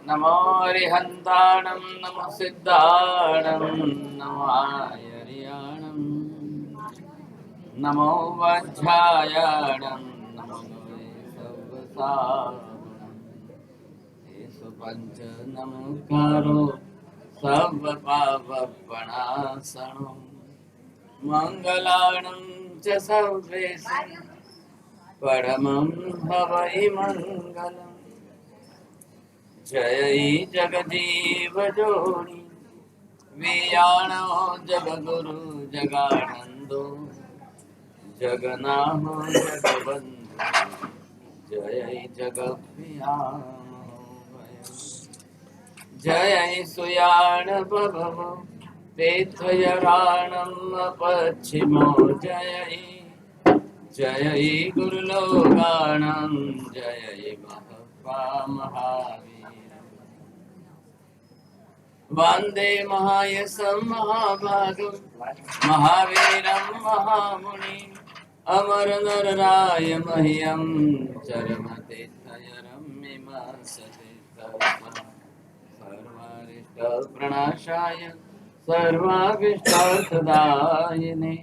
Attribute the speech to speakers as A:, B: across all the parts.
A: नमो हरिहन्ताणं नमो सिद्धाणं नमो आयर्याणं नमो वज्रायणं नमो सर्वसारणं येषु पञ्च नमस्कारो सर्वपापप्रणाशनं मङ्गलानं च सर्वेषां परमं भवै मङ्गलम् जय जगजीव जोड़ी वियाणो जगगुरु जगानंदो जगनाहो जगबंधु जय जय सुयाण बभव तीर्थयराणम पश्चिमो जय जय गुरुलोकाणं जय महत्वा महावीर वंदे महायशं महाभागं महावीरं महामुनि अमर नरराय मह्यं चरमतीर्थयरम्यमासते सर्वारिष्ट प्रणाशाय सर्वाभीष्टदायिने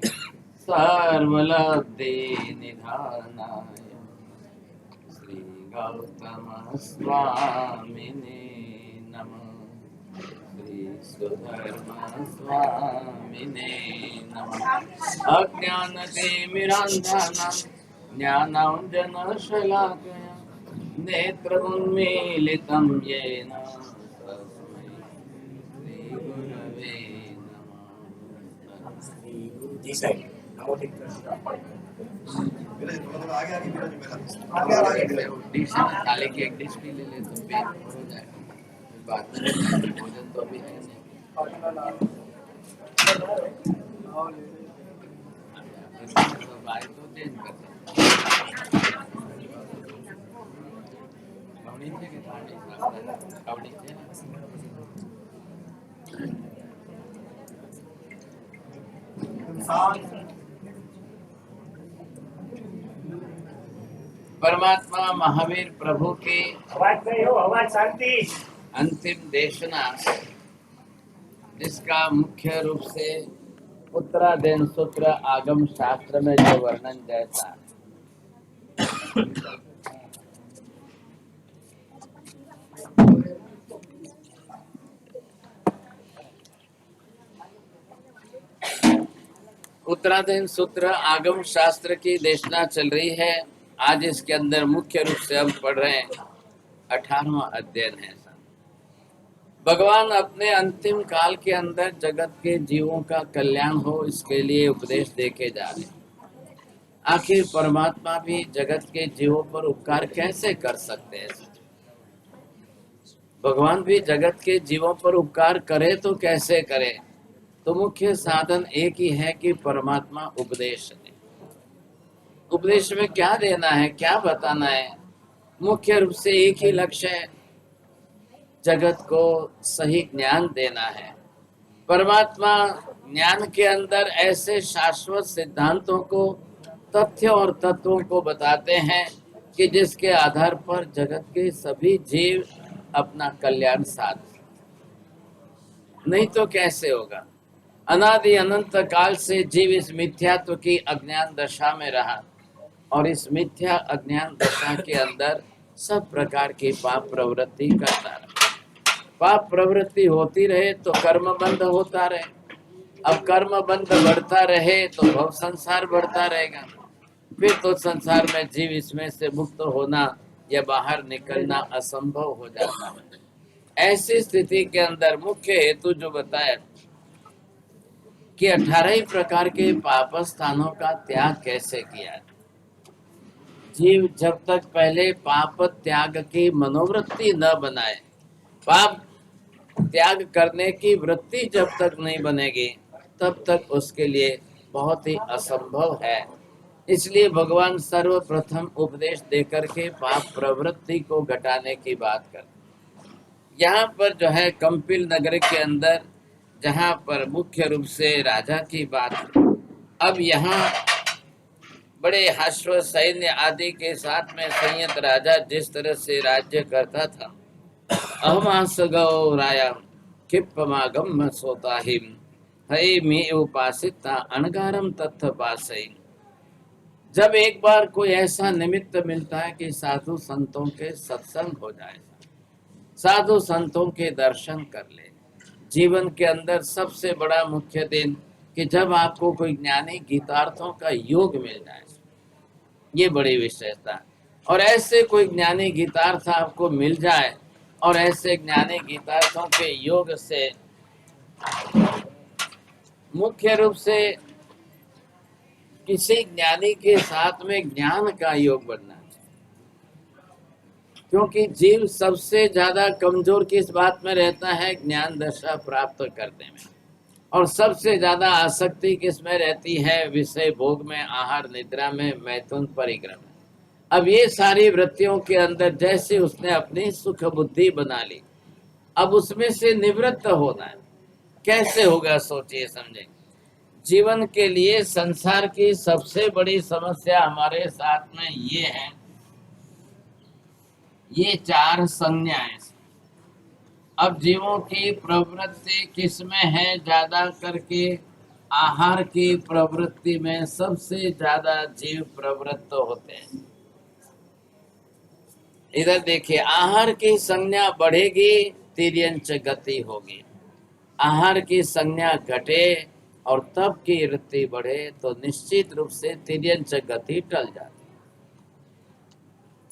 A: सर्वलब्धि निधानाय श्री गौतम स्वामिने नमः श्री सुधर्म स्वामिने नमः अज्ञानतिमिरान्धनां ज्ञानाञ्जनशलाकया नेत्रमुन्मीलितं येन तस्मै श्रीगुरवे थाली की एक डिश भी ले ले तो पेट हो जाएगा बात भोजन तो अभी है नहीं भाई तो चेंज करते कवड़ी से के कवड़ी से परमात्मा महावीर प्रभु की अंतिम देशना जिसका मुख्य रूप से उत्तरादेन सूत्र आगम शास्त्र में जो वर्णन जैसा उत्तरादेन सूत्र आगम शास्त्र की देशना चल रही है। आज इसके अंदर मुख्य रूप से हम पढ़ रहे हैं 18वां अध्ययन है। भगवान अपने अंतिम काल के अंदर जगत के जीवों का कल्याण हो इसके लिए उपदेश देके जा रहे हैं। आखिर परमात्मा भी जगत के जीवों पर उपकार कैसे कर सकते हैं? भगवान भी जगत के जीवों पर उपकार करे तो कैसे करे? तो मुख्य साधन एक ही है कि परमात्मा उपदेश दे। उपदेश में क्या देना है, क्या बताना है? मुख्य रूप से एक ही लक्ष्य है, जगत को सही ज्ञान देना है। परमात्मा ज्ञान के अंदर ऐसे शाश्वत सिद्धांतों को, तथ्य और तत्वों को बताते हैं कि जिसके आधार पर जगत के सभी जीव अपना कल्याण साध। नहीं तो कैसे होगा? अनादि अनंत काल से जीव इस मिथ्यात्व की अज्ञान दशा में रहा और इस मिथ्या अज्ञान दशा के अंदर सब प्रकार की पाप प्रवृत्ति करता रहा। पाप प्रवृत्ति होती रहे तो कर्म बंध होता रहे। अब कर्म बंध बढ़ता रहे तो भव संसार बढ़ता रहेगा। फिर तो संसार में जीव इसमें से मुक्त होना या बाहर निकलना असंभव हो जाता है। ऐसी स्थिति के अंदर मुख्य हेतु जो बताया कि 18 ही प्रकार के पाप स्थानों का त्याग कैसे किया। जीव जब तक पहले पाप त्याग की मनोवृत्ति न बनाए, पाप त्याग करने की वृत्ति जब तक नहीं बनेगी तब तक उसके लिए बहुत ही असंभव है। इसलिए भगवान सर्वप्रथम उपदेश देकर के पाप प्रवृत्ति को घटाने की बात कर। यहाँ पर जो है कंपिल नगर के अंदर जहाँ पर मुख्य रूप से राजा की बात, अब यहाँ बड़े अश्व सैन्य आदि के साथ में संयत राजा जिस तरह से राज्य करता था, अहमास गौ राया क्षिप्पमागम सोताहिम हय मे उपासिता अनगारम तत्थ पासई। जब एक बार कोई ऐसा निमित्त मिलता है कि साधु संतों के सत्संग हो जाए, साधु संतों के दर्शन कर ले, जीवन के अंदर सबसे बड़ा मुख्य दिन कि जब आपको कोई ज्ञानी गीतार्थों का योग मिल जाए, ये बड़ी विशेषता। और ऐसे कोई ज्ञानी गीतार्थ आपको मिल जाए और ऐसे ज्ञानी गीतार्थों के योग से मुख्य रूप से किसी ज्ञानी के साथ में ज्ञान का योग बनना चाहिए, क्योंकि जीव सबसे ज्यादा कमजोर किस बात में रहता है? ज्ञान दशा प्राप्त करने में। और सबसे ज्यादा आसक्ति किस में रहती है? विषय भोग में, आहार निद्रा में, मैथुन परिग्रह में। अब ये सारी वृत्तियों के अंदर जैसे उसने अपनी सुख बुद्धि बना ली, अब उसमें से निवृत्त होना है। कैसे होगा? सोचिए समझे। जीवन के लिए संसार की सबसे बड़ी समस्या हमारे साथ में ये है, ये चार संज्ञाएं। अब जीवों की प्रवृत्ति किसमें है? ज्यादा करके आहार की प्रवृत्ति में सबसे ज्यादा जीव प्रवृत्त होते हैं। इधर देखिए, आहार की संज्ञा बढ़ेगी, तिर्यंच गति होगी। आहार की संज्ञा घटे और तप की वृत्ति बढ़े तो निश्चित रूप से तिर्यंच गति टल जाती।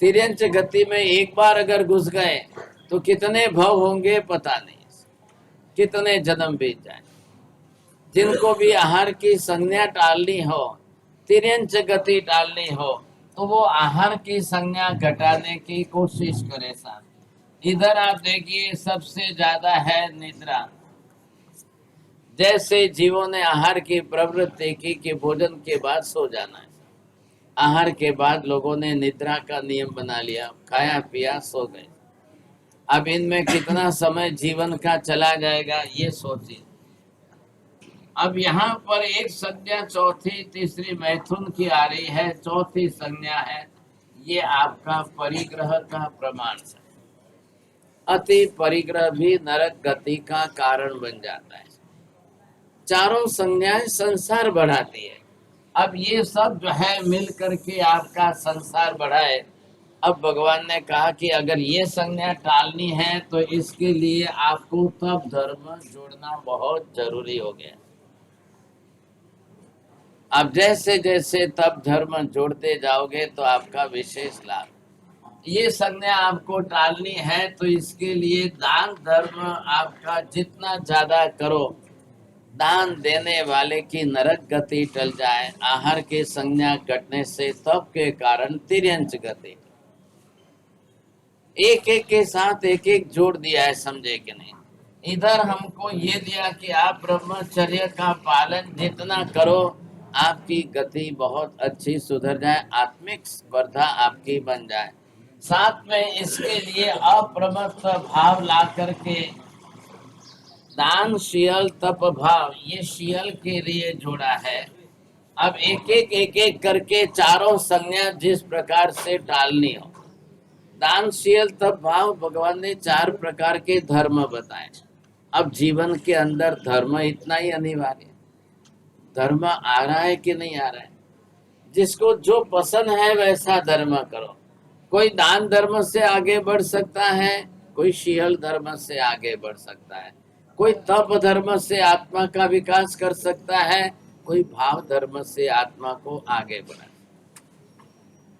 A: तिर्यंच गति में एक बार अगर घुस गए तो कितने भव होंगे पता नहीं, कितने जन्म बीत जाए। जिनको भी आहार की संज्ञा टालनी हो, तिर्यंच गति टालनी हो, तो वो आहार की संज्ञा घटाने की कोशिश करे साहब। इधर आप देखिए, सबसे ज्यादा है निद्रा। जैसे जीवों ने आहार की प्रवृत्ति की कि भोजन के बाद सो जाना है, आहार के बाद लोगों ने निद्रा का नियम बना लिया, खाया पिया सो गए। अब इनमें कितना समय जीवन का चला जाएगा ये सोचिए। अब यहाँ पर एक संज्ञा चौथी तीसरी मैथुन की आ रही है, चौथी संज्ञा है ये आपका परिग्रह का प्रमाण है। अति परिग्रह भी नरक गति का कारण बन जाता है। चारों संज्ञाएं संसार बढ़ाती है। अब ये सब जो है मिल करके आपका संसार बढ़ाए। अब भगवान ने कहा कि अगर ये संज्ञा टालनी है तो इसके लिए आपको तप धर्म जोड़ना बहुत जरूरी हो गया। अब जैसे जैसे तप धर्म जोड़ते जाओगे तो आपका विशेष लाभ। ये संज्ञा आपको टालनी है तो इसके लिए दान धर्म आपका जितना ज्यादा करो, दान देने वाले की नरक गति टल जाए। आहार की संज्ञा घटने से तप के कारण तिर्यंच गति। एक एक के साथ एक एक जोड़ दिया है, समझे कि नहीं? इधर हमको ये दिया कि आप ब्रह्मचर्य का पालन जितना करो आपकी गति बहुत अच्छी सुधर जाए, आत्मिक स्पर्धा आपकी बन जाए। साथ में इसके लिए अप्रमत्त भाव ला करके दान शील तप भाव, ये शील के लिए जोड़ा है। अब एक एक करके चारों संज्ञा जिस प्रकार से टालनी हो, दान शील तप भाव, भगवान ने चार प्रकार के धर्म बताए। अब जीवन के अंदर धर्म इतना ही अनिवार्य। धर्म आ रहा है कि नहीं आ रहा है? जिसको जो पसंद है वैसा धर्म करो। कोई दान धर्म से आगे बढ़ सकता है, कोई शील धर्म से आगे बढ़ सकता है, कोई तप धर्म से आत्मा का विकास कर सकता है, कोई भाव धर्म से आत्मा को आगे बढ़ा।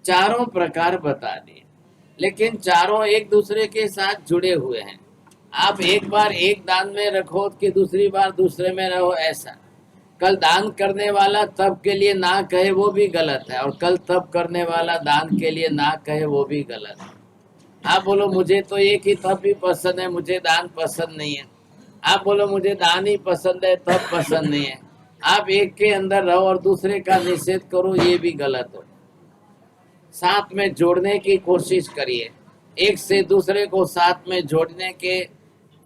A: चारों प्रकार बता दिए, लेकिन चारों एक दूसरे के साथ जुड़े हुए हैं। आप एक बार एक दान में रखो कि दूसरी बार दूसरे में रहो, ऐसा। कल दान करने वाला तप के लिए ना कहे वो भी गलत है, और कल तप करने वाला दान के लिए ना कहे वो भी गलत है। आप बोलो मुझे तो एक ही तप ही पसंद है, मुझे दान पसंद नहीं है। आप बोलो मुझे दान ही पसंद है, तप पसंद नहीं है। आप एक के अंदर रहो और दूसरे का निषेध करो, ये भी गलत हो। साथ में जोड़ने की कोशिश करिए। एक से दूसरे को साथ में जोड़ने के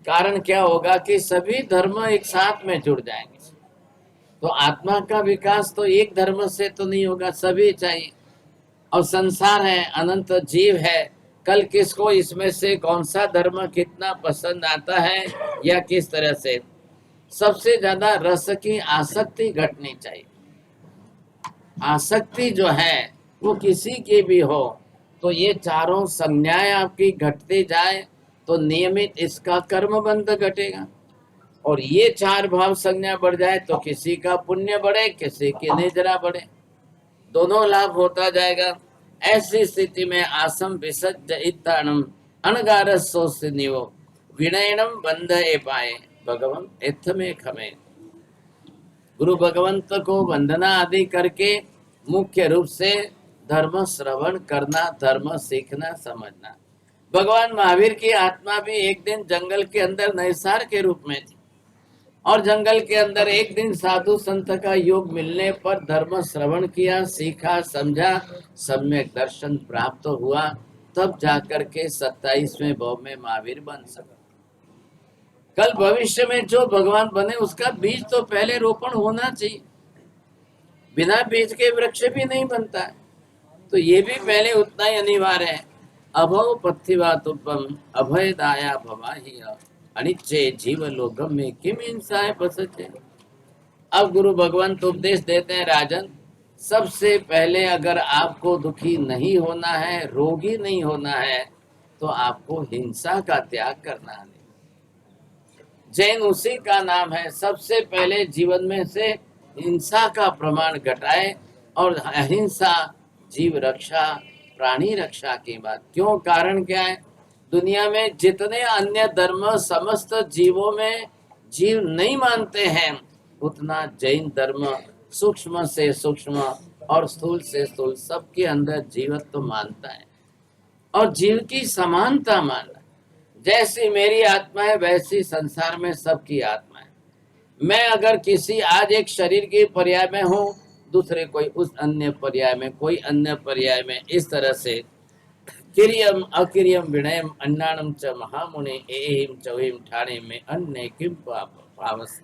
A: कारण क्या होगा कि सभी धर्म एक साथ में जुड़ जाएंगे। तो आत्मा का विकास तो एक धर्म से तो नहीं होगा, सभी चाहिए। और संसार है, अनंत जीव है, कल किसको इसमें से कौन सा धर्म कितना पसंद आता है या किस तरह से, सबसे ज्यादा रस की आसक्ति घटनी चाहिए। आसक्ति जो है वो किसी की भी हो, तो ये चारों संज्ञाएं आपकी घटती जाए तो नियमित इसका कर्म बंध घटेगा। और ये चार भाव संज्ञा बढ़ जाए तो किसी का पुण्य बढ़े, किसी की निद्रा बढ़े, दोनों लाभ होता जाएगा। ऐसी स्थिति में आसम विसज्ज इत्ताणम अनगारसोस्नियो विनयनम बंध ए पाए भगवान एथ में खमे। गुरु भगवंत को वंदना आदि करके मुख्य रूप से धर्म श्रवण करना, धर्म सीखना, समझना। भगवान महावीर की आत्मा भी एक दिन जंगल के अंदर नैसार के रूप में थी, और जंगल के अंदर एक दिन साधु संत का योग मिलने पर धर्म श्रवण किया, सीखा, समझा, सम्यक दर्शन प्राप्त हुआ, तब जाकर के 27वें भव में महावीर बन सका। कल भविष्य में जो भगवान बने उसका बीज तो पहले रोपण होना चाहिए, बिना बीज के वृक्ष भी नहीं बनता है, तो ये भी पहले उतना ही अनिवार्य है। अभव पथिवातुपम अभय दाया भवाहि अनिच्चे जीव लोकम में किम हिंसाएं बसचे। अब गुरु भगवंत उपदेश देते हैं, राजन सबसे पहले अगर आपको दुखी नहीं होना है, रोगी नहीं होना है, तो आपको हिंसा का त्याग करना है। जैन उसी का नाम है, सबसे पहले जीवन में से हिंसा का प्रमाण घटाए, और अहिंसा जीव रक्षा, प्राणी रक्षा की बात। क्यों, कारण क्या है, दुनिया में जितने अन्य धर्म समस्त जीवों में जीव नहीं मानते हैं, उतना जैन धर्म सूक्ष्म से सूक्ष्म और स्थूल से स्थूल सबके अंदर जीवत्व तो मानता है, और जीव की समानता मानना। जैसी मेरी आत्मा है वैसी संसार में सबकी आत्मा है। मैं अगर किसी आज एक शरीर के पर्याय में हूँ, दूसरे कोई उस अन्य पर्याय में, कोई अन्य पर्याय में, इस तरह से किरियम अकिरियम विनयम अन्नाणम च महामुने एहिम चौहिम ठाणे में अन्य किम पावस।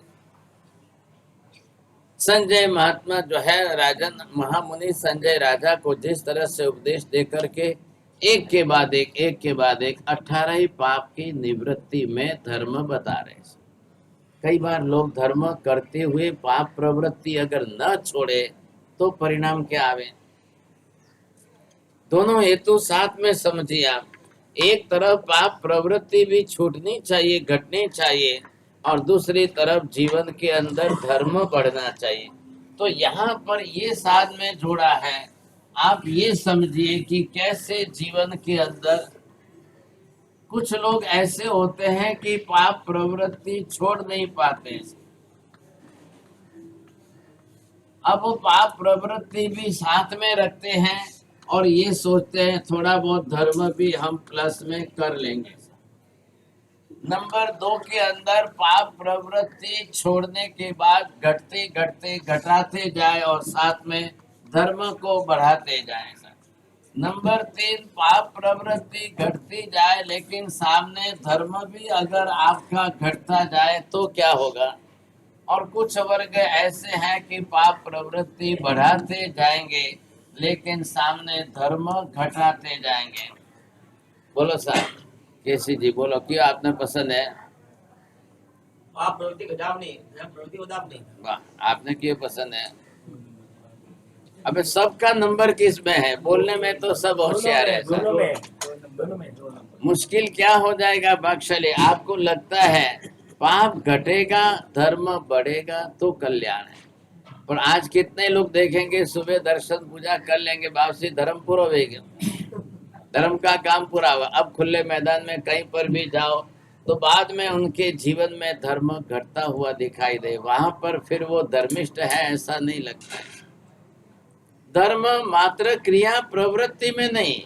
A: संजय महात्मा जो है, राजन महामुनि संजय राजा को जिस तरह से उपदेश दे करके एक के बाद एक 18 ही पाप की निवृत्ति में धर्म बता रहे। कई बार लोग धर्म करते हुए पाप प्रवृत्ति अगर न छोड़े तो परिणाम क्या आवे। दोनों हेतु साथ में समझिए आप। एक तरफ पाप प्रवृत्ति भी छूटनी चाहिए, घटनी चाहिए, और दूसरी तरफ जीवन के अंदर धर्म बढ़ना चाहिए। तो यहाँ पर ये साथ में जुड़ा है। आप ये समझिए कि कैसे जीवन के अंदर कुछ लोग ऐसे होते हैं कि पाप प्रवृत्ति छोड़ नहीं पाते। अब वो पाप प्रवृत्ति भी साथ में रखते हैं और ये सोचते हैं थोड़ा बहुत धर्म भी हम प्लस में कर लेंगे। नंबर 2 के अंदर पाप प्रवृत्ति छोड़ने के बाद घटते घटते घटाते जाए और साथ में धर्म को बढ़ाते जाए। नंबर 3 पाप प्रवृत्ति घटती जाए लेकिन सामने धर्म भी अगर आपका घटता जाए तो क्या होगा। और कुछ वर्ग ऐसे हैं कि पाप प्रवृत्ति बढ़ाते जाएंगे लेकिन सामने धर्म घटाते जाएंगे। बोलो साहब, केसी जी बोलो, क्यों आपने पसंद है?
B: पाप प्रवृत्ति घटाव नहीं, प्रवृत्ति उदाव नहीं।
A: वाह, आपने क्यों पसंद है? अबे सबका नंबर किस में है? बोलने में तो सब होशियार है।
B: दोनों में
A: मुश्किल क्या हो जाएगा बख्शले? आपको लगता है पाप घटेगा धर्म बढ़ेगा तो कल्याण है, पर आज कितने लोग देखेंगे सुबह दर्शन पूजा कर लेंगे, वापसी धर्म पूरा हो गया, धर्म का काम पूरा हुआ। अब खुले मैदान में कहीं पर भी जाओ तो बाद में उनके जीवन में धर्म घटता हुआ दिखाई दे, वहां पर फिर वो धर्मिष्ठ है ऐसा नहीं लगता है। धर्म मात्र क्रिया प्रवृत्ति में नहीं,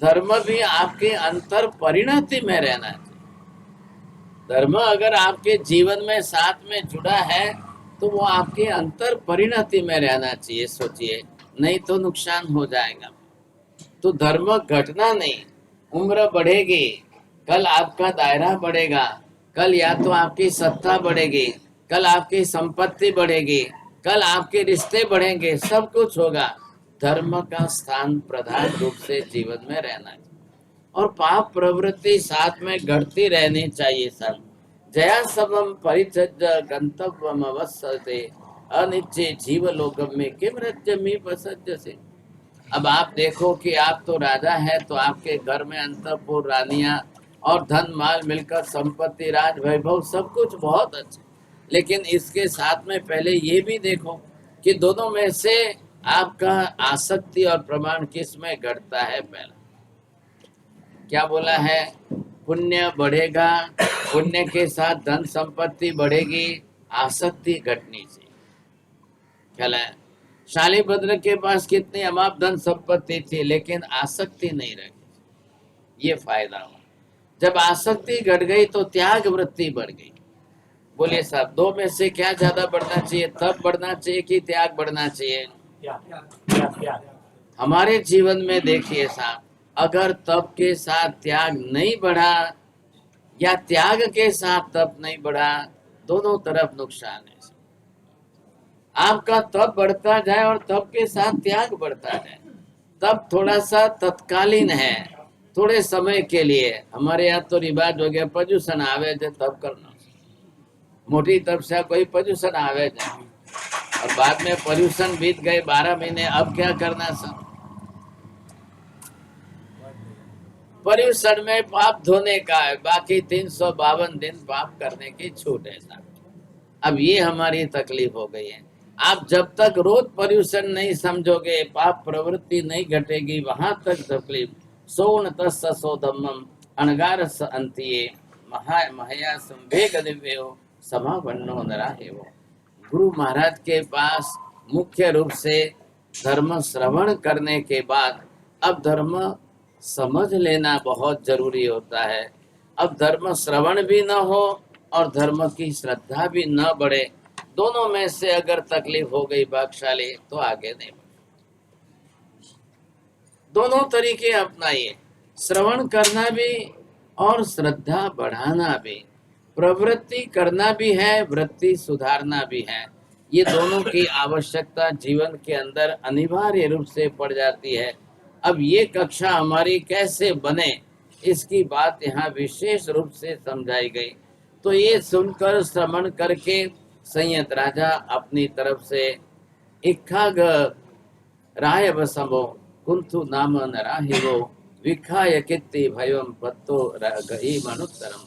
A: धर्म भी आपके अंतर परिणति में रहना चाहिए। धर्म अगर आपके जीवन में साथ में जुड़ा है तो वो आपके अंतर परिणति में रहना चाहिए। सोचिए, नहीं तो नुकसान हो जाएगा। तो धर्म घटना नहीं, उम्र बढ़ेगी, कल आपका दायरा बढ़ेगा, कल या तो आपकी सत्ता बढ़ेगी, कल आपकी संपत्ति बढ़ेगी, कल आपके रिश्ते बढ़ेंगे, सब कुछ होगा। धर्म का स्थान प्रधान रूप से जीवन में रहना चाहिए और पाप प्रवृत्ति साथ में घटती रहनी चाहिए। सब जया सबम परित्यज्य गंतव्यम अवसते अनिच्छे जीवलोकम में किम रज्यमि पसज्यसे। अब आप देखो कि आप तो राजा है, तो आपके घर में अंतपुर, रानियां और धन माल मिलकर संपत्ति, राज वैभव सब कुछ बहुत अच्छा, लेकिन इसके साथ में पहले ये भी देखो कि दोनों में से आपका आसक्ति और प्रमाण किस में घटता है। पहला क्या बोला है? पुण्य बढ़ेगा, पुण्य के साथ धन संपत्ति बढ़ेगी, आसक्ति घटनी चाहिए। ख्याल है? शालिभद्र के पास कितनी अमाप धन संपत्ति थी, लेकिन आसक्ति नहीं रही। ये फायदा हुआ। जब आसक्ति घट गई तो त्याग वृत्ति बढ़ गई। बोले साहब, दो में से क्या ज्यादा बढ़ना चाहिए? तप बढ़ना चाहिए कि त्याग बढ़ना चाहिए? हमारे जीवन में देखिए साहब, अगर तप के साथ त्याग नहीं बढ़ा या त्याग के साथ तप नहीं बढ़ा, दोनों तरफ नुकसान है। आपका तप बढ़ता जाए और तप के साथ त्याग बढ़ता जाए। तप थोड़ा सा तत्कालीन है, थोड़े समय के लिए। हमारे यहाँ तो रिवाज हो गया, प्रदूषण आवे जे तप करना, मोटी तपस्या कोई प्रदूषण आवे जे, और बाद में प्रदूषण बीत गए 12 महीने, अब क्या करना सब? पर्यूषण में पाप धोने का है, बाकी 352 दिन पाप करने की छूट है साहब। अब ये हमारी तकलीफ हो गई है। आप जब तक रोज पर्यूषण नहीं समझोगे, पाप प्रवृत्ति नहीं घटेगी, वहां तक तकलीफ। सोन तस् सोधम्मम अनगार अंतिये महया संवेग दिव्यो समावन्नो नराहेवो। गुरु महाराज के पास मुख्य रूप से धर्म श्रवण करने के बाद अब धर्म समझ लेना बहुत जरूरी होता है। अब धर्म श्रवण भी न हो और धर्म की श्रद्धा भी न बढ़े, दोनों में से अगर तकलीफ हो गई भाग्यशाली, तो आगे नहीं बढ़े। दोनों तरीके अपनाइए, श्रवण करना भी और श्रद्धा बढ़ाना भी, प्रवृत्ति करना भी है, वृत्ति सुधारना भी है। ये दोनों की आवश्यकता जीवन के अंदर अनिवार्य रूप से पड़ जाती है। अब ये कक्षा हमारी कैसे बने, इसकी बात यहाँ विशेष रूप से समझाई गई। तो ये सुनकर श्रवण करके संयत राजा अपनी तरफ से इक्खाग राय वसमो कुंतु नाम नराहिवो विखाय कित्ति भयम पत्तो गई मनुत्तरम।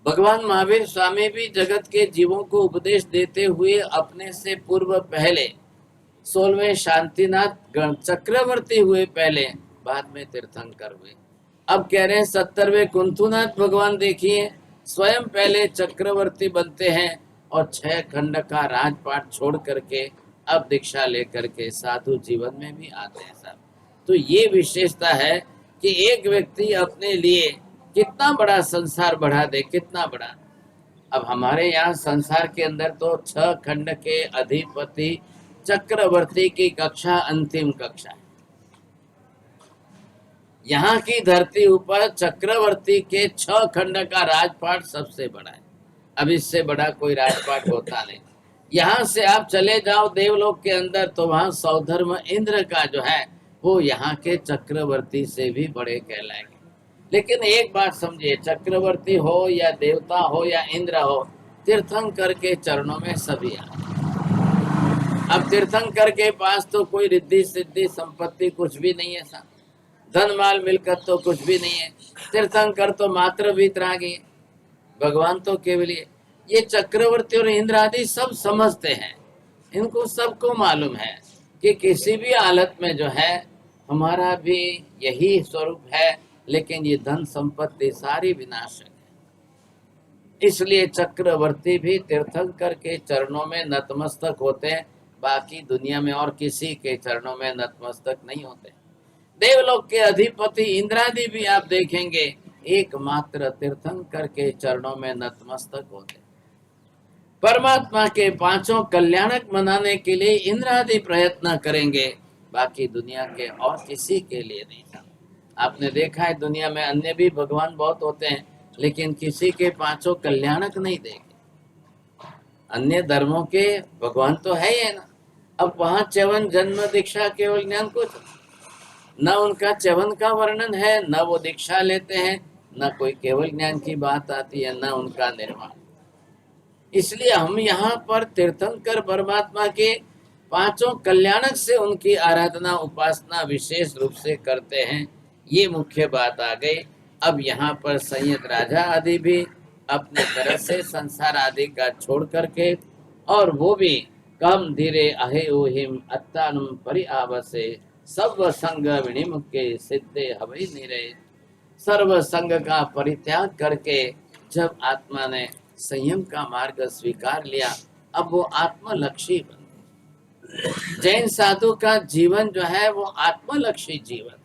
A: भगवान महावीर स्वामी भी जगत के जीवों को उपदेश देते हुए अपने से पूर्व पहले 16वें शांतिनाथ चक्रवर्ती हुए, पहले बाद में तीर्थंकर हुए। अब कह रहे हैं 70वें कुंतुनाथ भगवान देखिए, स्वयं पहले चक्रवर्ती बनते हैं और 6 खंड का राजपाट छोड़ करके अब दीक्षा लेकर के साधु जीवन में भी आते हैं साहब। तो ये विशेषता है कि एक व्यक्ति अपने लिए कितना बड़ा संसार बढ़ा दे, कितना बड़ा। अब हमारे यहाँ संसार के अंदर तो 6 खंड के अधिपति चक्रवर्ती की कक्षा अंतिम कक्षा है। यहाँ की धरती ऊपर चक्रवर्ती के 6 खंड का राजपाट सबसे बड़ा है। अब इससे बड़ा कोई राजपाट होता नहीं। यहाँ से आप चले जाओ देवलोक के अंदर, तो वहाँ सौधर्म इंद्र का जो है वो यहाँ के चक्रवर्ती से भी बड़े कहलाएंगे। लेकिन एक बात समझिए, चक्रवर्ती हो या देवता हो या इंद्र हो, तीर्थंकर के चरणों में सभी आते। अब तीर्थंकर के पास तो कोई रिद्धि सिद्धि संपत्ति कुछ भी नहीं है साहब, धन माल मिलकर तो कुछ भी नहीं है। तीर्थंकर तो मात्र वितरागी, भगवान तो केवल ये चक्रवर्ती और इंद्र आदि सब समझते हैं। इनको सबको मालूम है कि किसी भी हालत में जो है हमारा भी यही स्वरूप है, लेकिन ये धन संपत्ति सारी विनाशक है। इसलिए चक्रवर्ती भी तीर्थंकर के चरणों में नतमस्तक होते हैं, बाकी दुनिया में और किसी के चरणों में नतमस्तक नहीं होते। देवलोक के अधिपति इंद्रादि भी आप देखेंगे एकमात्र तीर्थंकर के चरणों में नतमस्तक होते। परमात्मा के 5 कल्याणक मनाने के लिए इंद्रादि प्रयत्न करेंगे, बाकी दुनिया के और किसी के लिए नहीं था। आपने देखा है दुनिया में अन्य भी भगवान बहुत होते हैं, लेकिन किसी के 5 कल्याणक नहीं देखे। अन्य धर्मों के भगवान तो है ही है ना। अब वहां च्यवन जन्म दीक्षा केवल ज्ञान कुछ न उनका च्यवन का वर्णन है, न वो दीक्षा लेते हैं, न कोई केवल ज्ञान की बात आती है, न उनका निर्माण। इसलिए हम यहाँ पर तीर्थंकर परमात्मा के पांचों कल्याणक से उनकी आराधना उपासना विशेष रूप से करते हैं। ये मुख्य बात आ गई। अब यहाँ पर संयत राजा आदि भी अपने तरह से संसार आदि का छोड़ करके, और वो भी कम धीरे अहे ओहिम अत्तानुम परि आवसे सर्व संग विनिमुखे सिद्धे हवै निरे। सर्व संग का परित्याग करके जब आत्मा ने संयम का मार्ग स्वीकार लिया, अब वो आत्मलक्षी बन गए। जैन साधु का जीवन जो है वो आत्मलक्षी जीवन,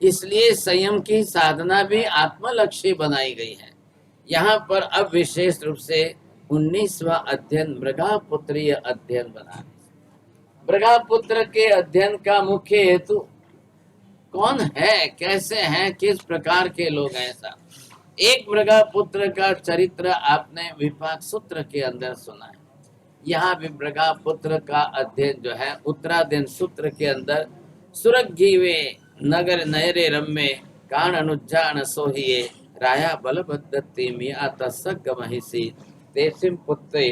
A: इसलिए संयम की साधना भी आत्मलक्षी बनाई गई है। यहाँ पर अब विशेष रूप से 19वां अध्ययन मृगापुत्रीय अध्ययन बना। मृगापुत्र के अध्ययन का मुख्य हेतु कौन है, कैसे हैं, किस प्रकार के लोग हैं। ऐसा एक मृगापुत्र का चरित्र आपने विपाक सूत्र के अंदर सुना है। यहाँ भी मृगापुत्र का अध्ययन जो है उत्तराधीन सूत्र के अंदर सुरगीवे नगर नयरे रम्मे कान अनुज्जान सोहिए राया बलभद्रति मिया तस्सग महिषी तेसिम पुत्रे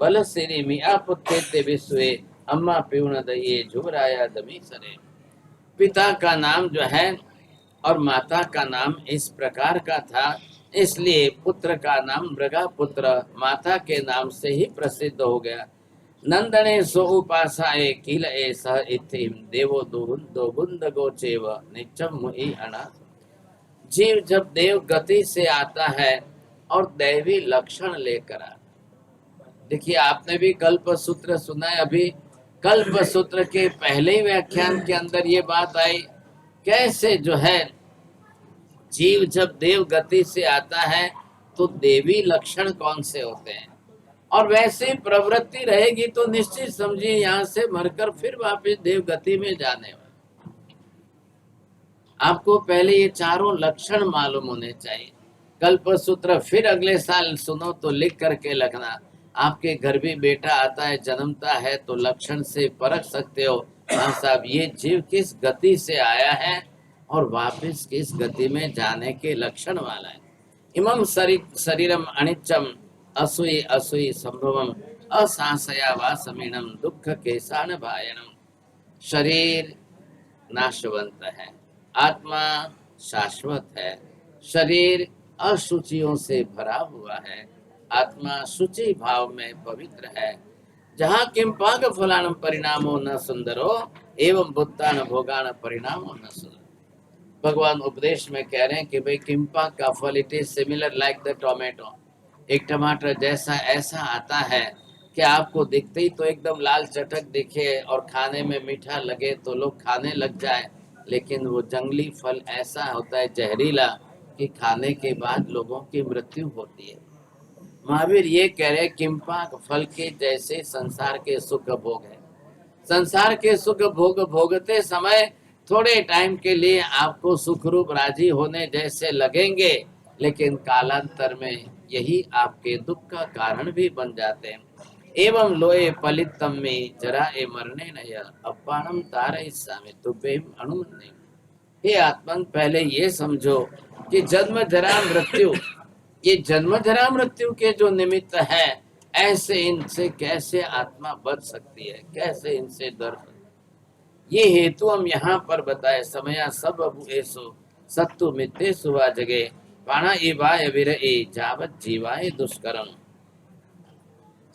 A: बलसिरी मिया पुत्रे ते विश्वे अम्मा पिउण दये झुराया दमी सरे। पिता का नाम जो है और माता का नाम इस प्रकार का था, इसलिए पुत्र का नाम मृगापुत्र माता के नाम से ही प्रसिद्ध हो गया। नंदने सो उपासाए किल ए सह इथिम देवो दुहुंदो गुंद गोचेव निचम मुहि अनाथ। जीव जब देव गति से आता है और दैवी लक्षण लेकर आता, देखिए आपने भी कल्प सूत्र सुना है। अभी कल्प सूत्र के पहले ही व्याख्यान के अंदर ये बात आई, कैसे जो है जीव जब देव गति से आता है तो देवी लक्षण कौन से होते हैं, और वैसे प्रवृत्ति रहेगी तो निश्चित समझिए यहाँ से मरकर फिर वापस देव गति में जाने वाला। आपको पहले ये चारों लक्षण मालूम होने चाहिए। कल्प सूत्र फिर अगले साल सुनो तो लिख करके रखना। आपके घर भी बेटा आता है, जन्मता है, तो लक्षण से परख सकते हो हाँ साहब ये जीव किस गति से आया है और वापस किस गति में जाने के लक्षण वाला है। इमं शरीरम अनिच्चम असुई असुई संभवम असासया वासमीनम दुख केसान भायनम। शरीर नाशवंत है, आत्मा शाश्वत है। शरीर अशुचियों से भरा हुआ है, आत्मा शुचि भाव में पवित्र है। जहाँ किंपाक फलान परिणामो न सुंदरो एवं बुद्धान भोगान परिणामो न सुंदर। भगवान उपदेश में कह रहे हैं कि भाई किंपाक का फल it is similar like the tomato. एक टमाटर जैसा ऐसा आता है कि आपको दिखते ही तो एकदम लाल चटक दिखे और खाने में मीठा लगे तो लोग खाने लग जाए, लेकिन वो जंगली फल ऐसा होता है जहरीला कि खाने के बाद लोगों की मृत्यु होती है। महावीर ये कह रहे किंपाक फल के जैसे संसार के सुख भोग है। संसार के सुख भोग भोगते समय थोड़े टाइम के लिए आपको सुखरूप राजी होने जैसे लगेंगे, लेकिन कालांतर में यही आपके दुख का कारण भी बन जाते हैं। एवं लोए पलितम में जरा ए मरने नय अपानम तारे सामे तुबेम अनुमन्ने। हे आत्मन पहले ये समझो कि जन्म जरा मृत्यु, ये जन्म जरा मृत्यु के जो निमित्त है, ऐसे इनसे कैसे आत्मा बच सकती है, कैसे इनसे डर सकती है। ये हेतु हम यहाँ पर बताए। समया सब ऐसो सत्तु मित्ते सुवा जगे पाणा इवाय विरए जावत जीवाय दुष्करम।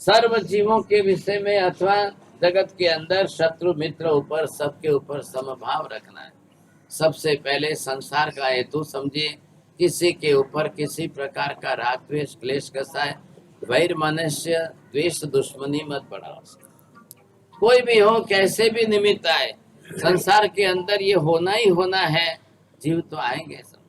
A: सर्व जीवों के विषय में अथवा जगत के अंदर शत्रु मित्र ऊपर सबके ऊपर समभाव रखना है। सबसे पहले संसार का हेतु समझिए, किसी के ऊपर किसी प्रकार का राग द्वेष क्लेश कसा है, वैर मनुष्य द्वेष दुश्मनी मत बढ़ाओ। कोई भी हो कैसे भी निमित्त आए, संसार के अंदर ये होना ही होना है। जीव तो आएंगे सब,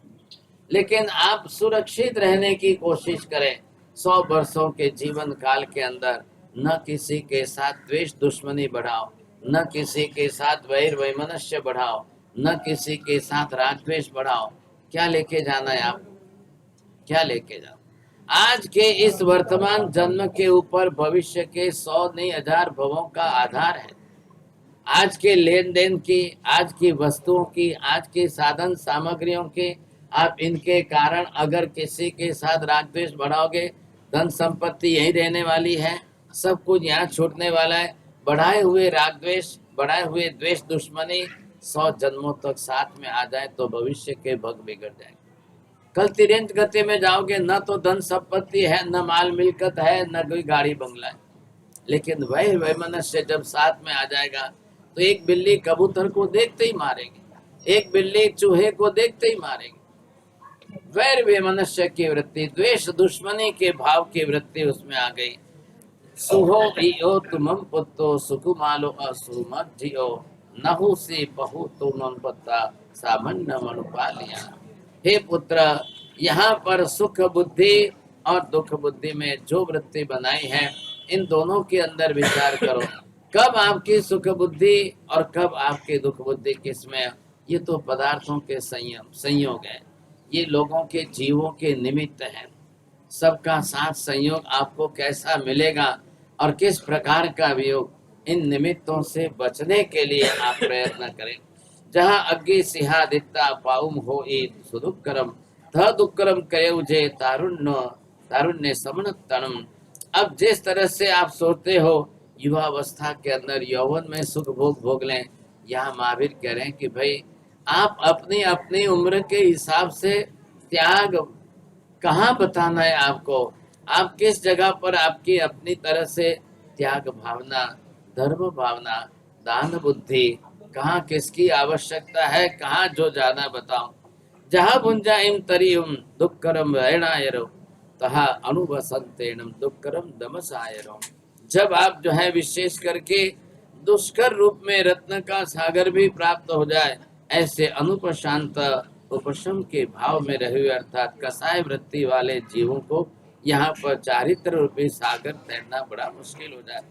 A: लेकिन आप सुरक्षित रहने की कोशिश करें। 100 वर्षों के जीवन काल के अंदर न किसी के साथ द्वेष दुश्मनी बढ़ाओ, न किसी के साथ वैर वैमनस्य बढ़ाओ, न किसी के साथ राग द्वेष बढ़ाओ। क्या लेके जाना है आप, क्या लेके जाओ? आज के इस वर्तमान जन्म के ऊपर भविष्य के 100 नहीं 1000 भवों का आधार है। आज के लेन देन की, आज की वस्तुओं की, आज के साधन सामग्रियों के, आप इनके कारण अगर किसी के साथ राग द्वेष बढ़ाओगे, धन संपत्ति यही रहने वाली है, सब कुछ यहाँ छूटने वाला है। बढ़ाए हुए राग द्वेष, बढ़ाए हुए द्वेष दुश्मनी 100 जन्मों तक साथ में आ जाए तो भविष्य के भग बिगड़ जाएंगे। कल तिरंज गति में जाओगे, न तो धन संपत्ति है, न माल मिलकत है, न कोई गाड़ी बंगला है, लेकिन वह मनुष्य जब साथ में आ जाएगा तो एक बिल्ली कबूतर को देखते ही मारेगी, एक बिल्ली चूहे को देखते ही मारेगी। वह मनुष्य की वृत्ति, द्वेष दुश्मनी के भाव की वृत्ति उसमें आ गई। सुहो इयो तुमम पुत्तो सुकुमालो असुमत जियो नहु से बहु तुमम पत्ता सामान्य मनुपालिया। हे पुत्र, यहाँ पर सुख बुद्धि और दुख बुद्धि में जो वृत्ति बनाई है, इन दोनों के अंदर विचार करो। कब आपकी सुख बुद्धि और कब आपकी दुख बुद्धि किसमें? ये तो पदार्थों के संयोग है, ये लोगों के जीवों के निमित्त है। सबका साथ संयोग आपको कैसा मिलेगा और किस प्रकार का वियोग, इन निमित्तों से बचने के लिए आप प्रयत्न करें। जहाँ अग्नि सिंहादित्ता पाउम हो सुदुक्करम थ दुक्करम करे उजे तारुण्य समन तणम। अब जिस तरह से आप सोचते हो युवावस्था के अंदर यौवन में सुख भोग भोग लें, यहाँ महावीर कह रहे हैं कि भाई आप अपनी अपनी उम्र के हिसाब से त्याग कहाँ बताना है आपको, आप किस जगह पर आपकी अपनी तरह से त्याग भावना, धर्म भावना, दान बुद्धि, कहाँ किसकी आवश्यकता है, कहाँ जो ज्यादा बताओ। जहाँ भुंजा इम तरियुम दुक्करम रहणायरो तहा अनुवसंतेनम दुक्करम दमसायरो। जब आप जो है विशेष करके दुष्कर रूप में रत्न का सागर भी प्राप्त हो जाए, ऐसे अनुपशांत उपशम के भाव में रहे हुए अर्थात कसाय वृत्ति वाले जीवों को यहाँ पर चारित्र रूपी सागर तैरना बड़ा मुश्किल हो जाए।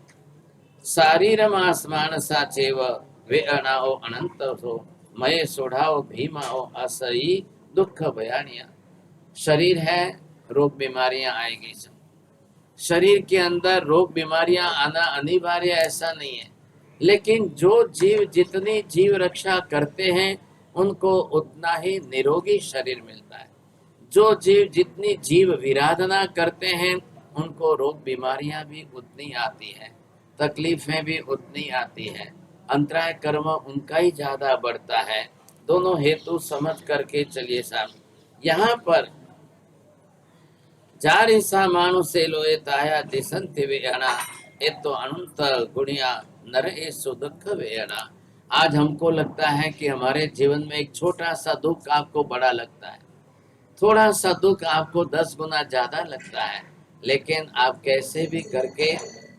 A: शारीरम आसमान सा चेव वे अनाओ अनंत हो मये सोढ़ाओ भीमाओ असई दुख भयानिया। शरीर है, रोग बीमारियां आएगी। सब शरीर के अंदर रोग बीमारियां आना अनिवार्य ऐसा नहीं है, लेकिन जो जीव जितनी जीव रक्षा करते हैं उनको उतना ही निरोगी शरीर मिलता है। जो जीव जितनी जीव विराधना करते हैं उनको रोग बीमारियां भी उतनी आती है, तकलीफें भी उतनी आती है, अंतराय कर्म उनका ही ज्यादा बढ़ता है। दोनों हेतु समझ करके चलिए साहब। यहाँ पर जारिसा मानुषे लोए ताया दिसंति वेयना ये तो अनंत गुणिया नर एसु दुख वेयना। आज हमको लगता है कि हमारे जीवन में एक छोटा सा दुख आपको बड़ा लगता है, थोड़ा सा दुख आपको 10 गुना ज्यादा लगता है, लेकिन आप कैसे भी करके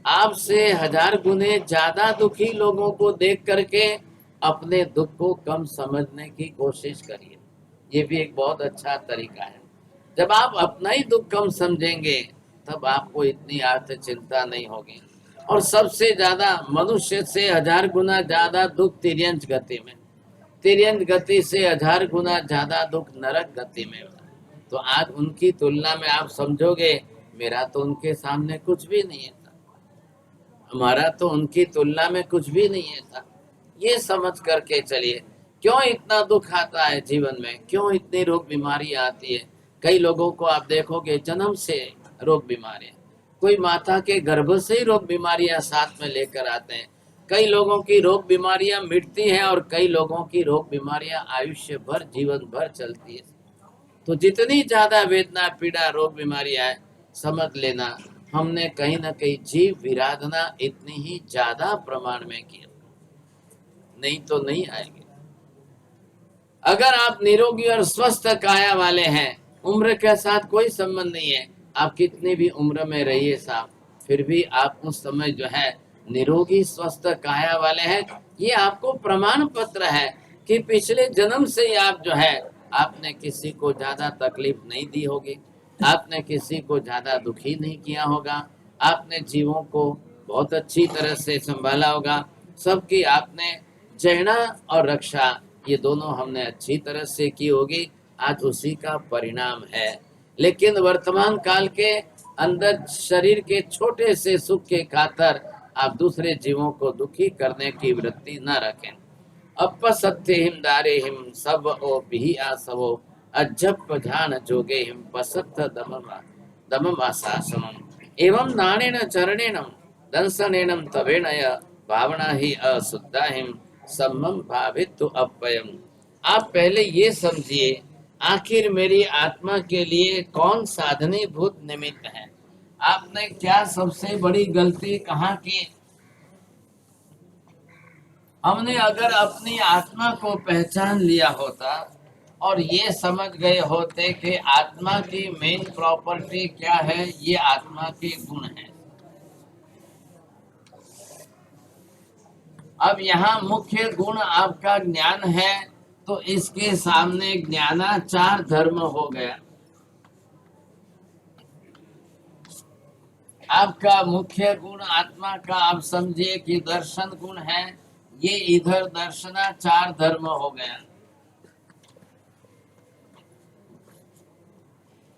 A: आपसे 1000 गुने ज्यादा दुखी लोगों को देख करके अपने दुख को कम समझने की कोशिश करिए। ये भी एक बहुत अच्छा तरीका है। जब आप अपना ही दुख कम समझेंगे तब आपको इतनी अर्थ चिंता नहीं होगी। और सबसे ज्यादा मनुष्य से 1000 गुना ज्यादा दुख तिर्यंच गति में, तिर्यंच गति से 1000 गुना ज्यादा दुख नरक गति में। तो आज उनकी तुलना में आप समझोगे मेरा तो उनके सामने कुछ भी नहीं है था, हमारा तो उनकी तुलना में कुछ भी नहीं है था। ये समझ करके चलिए। क्यों इतना दुख आता है जीवन में, क्यों इतनी रोग बीमारी आती है? कई लोगों को आप देखोगे जन्म से रोग बीमारियां, कोई माता के गर्भ से ही रोग बीमारियां साथ में लेकर आते हैं। कई लोगों की रोग बीमारियां मिटती हैं और कई लोगों की रोग बीमारियां आयुष्य भर जीवन भर चलती है। तो जितनी ज्यादा वेदना पीड़ा रोग बीमारियां है, समझ लेना हमने कहीं ना कहीं जीव विराधना इतनी ही ज्यादा प्रमाण में की, नहीं तो नहीं आएंगे। अगर आप निरोगी और स्वस्थ काया वाले हैं, उम्र के साथ कोई संबंध नहीं है, आप कितनी भी उम्र में रहिए साहब, फिर भी आप उस समय जो है निरोगी स्वस्थ काया वाले हैं। ये आपको प्रमाण पत्र है कि पिछले जन्म से ही आप जो है आपने किसी को ज्यादा तकलीफ नहीं दी होगी, आपने किसी को ज्यादा दुखी नहीं किया होगा, आपने जीवों को बहुत अच्छी तरह से संभाला होगा, सबकी आपने जहना और रक्षा ये दोनों हमने अच्छी तरह से की होगी। आज उसी का परिणाम है लेकिन वर्तमान काल के अंदर शरीर के छोटे से सुख के खातर आप दूसरे जीवों को दुखी करने की वृत्ति न रखें। अपसत्य हिम दारे हिम सब ओ बिही आसवो अजप ध्यान जोगे हिम पसत्त दमम आसासनम एवं नाणेन चरणेन दंसनेन तवेणय भावना ही अशुद्धा हिम सम्मम भावित्व अपयम। आप पहले ये समझिए, आखिर मेरी आत्मा के लिए कौन साधनीभूत निमित्त है। आपने क्या सबसे बड़ी गलती कहाँ की? हमने अगर अपनी आत्मा को पहचान लिया होता और ये समझ गए होते कि आत्मा की मेन प्रॉपर्टी क्या है, ये आत्मा के गुण है। अब यहाँ मुख्य गुण आपका ज्ञान है, तो इसके सामने ज्ञानाचार धर्म हो गया। आपका मुख्य गुण आत्मा का आप समझिए कि दर्शन गुण है, ये इधर दर्शनाचार धर्म हो गया।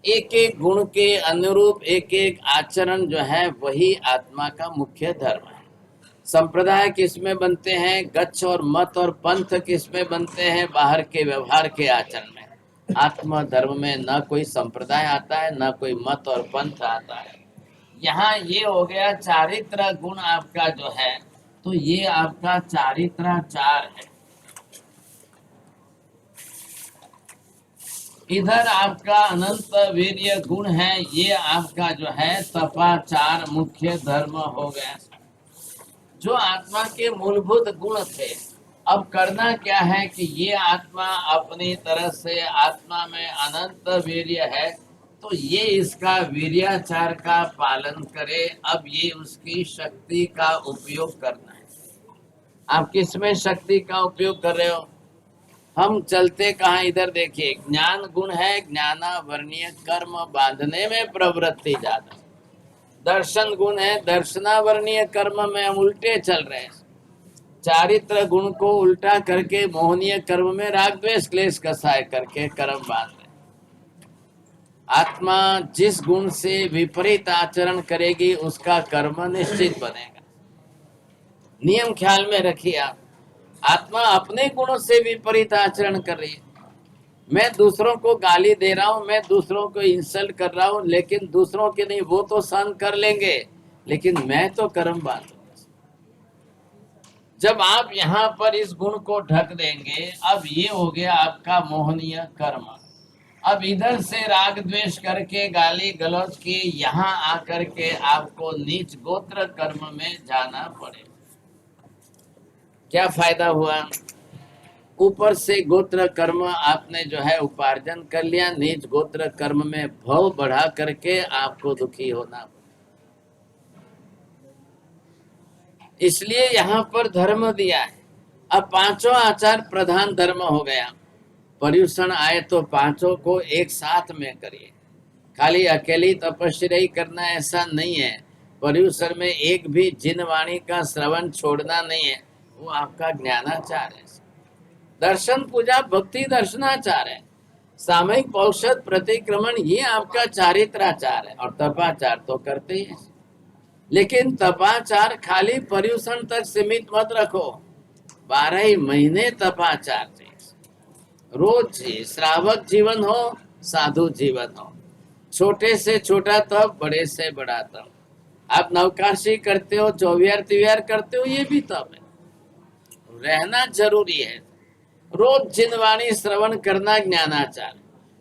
A: एक एक गुण के अनुरूप एक एक आचरण जो है वही आत्मा का मुख्य धर्म है। संप्रदाय किसमें बनते हैं? गच्छ और मत और पंथ किसमें बनते हैं? बाहर के व्यवहार के आचरण में। आत्मा धर्म में न कोई संप्रदाय आता है, न कोई मत और पंथ आता है। यहाँ ये हो गया चारित्र गुण आपका जो है, तो ये आपका चारित्राचार है। इधर आपका अनंत वीर्य गुण है, ये आपका जो है तपाचार मुख्य धर्म हो गया, जो आत्मा के मूलभूत गुण थे। अब करना क्या है कि ये आत्मा अपनी तरह से आत्मा में अनंत वीर्य है, तो ये इसका वीर्याचार का पालन करे। अब ये उसकी शक्ति का उपयोग करना है। आप किसमें शक्ति का उपयोग कर रहे हो? हम चलते कहाँ? इधर देखिए, ज्ञान गुण है, ज्ञानावर्णीय कर्म बांधने में प्रवृत्ति ज्यादा। दर्शन गुण है, दर्शनावर्णीय कर्म में हम उल्टे चल रहे हैं। चारित्र गुण को उल्टा करके मोहनीय कर्म में राग द्वेष क्लेश कसाय करके कर्म बांध रहे। आत्मा जिस गुण से विपरीत आचरण करेगी उसका कर्म निश्चित बनेगा। नियम ख्याल में रखिए आप, आत्मा अपने गुणों से विपरीत आचरण कर रही है। मैं दूसरों को गाली दे रहा हूं, मैं दूसरों को इंसल्ट कर रहा हूं, लेकिन दूसरों के नहीं, वो तो सहन कर लेंगे, लेकिन मैं तो कर्म बांधूंगा। जब आप यहाँ पर इस गुण को ढक देंगे, अब ये हो गया आपका मोहनीय कर्म। अब इधर से राग द्वेष करके गाली गलौज किए, यहाँ आकर के आपको नीच गोत्र कर्म में जाना पड़े। क्या फायदा हुआ? ऊपर से गोत्र कर्म आपने जो है उपार्जन कर लिया, नीच गोत्र कर्म में भव बढ़ा करके आपको दुखी होना। इसलिए यहाँ पर धर्म दिया है। अब पांचों आचार प्रधान धर्म हो गया। पर्युषण आए तो पांचों को एक साथ में करिए, खाली अकेली तपस्या ही करना ऐसा नहीं है। पर्युषण में एक भी जिन वाणी का श्रवण छोड़ना नहीं है, वो आपका ज्ञानाचार है। दर्शन पूजा भक्ति दर्शनाचार है। सामयिक औषध प्रतिक्रमण ये आपका चारित्राचार है। और तपाचार तो करते ही हैं, लेकिन तपाचार खाली पर्युषण तक सीमित मत रखो। 12 ही महीने तपाचार चाहिए। रोज श्रावक जीवन हो, साधु जीवन हो, छोटे से छोटा तप, बड़े से बड़ा तप। आप नवकाशी करते हो, चौविहार तिविहार करते हो, ये भी तप है। रहना जरूरी है। रोज जिनवाणी श्रवण करना ज्ञानाचार,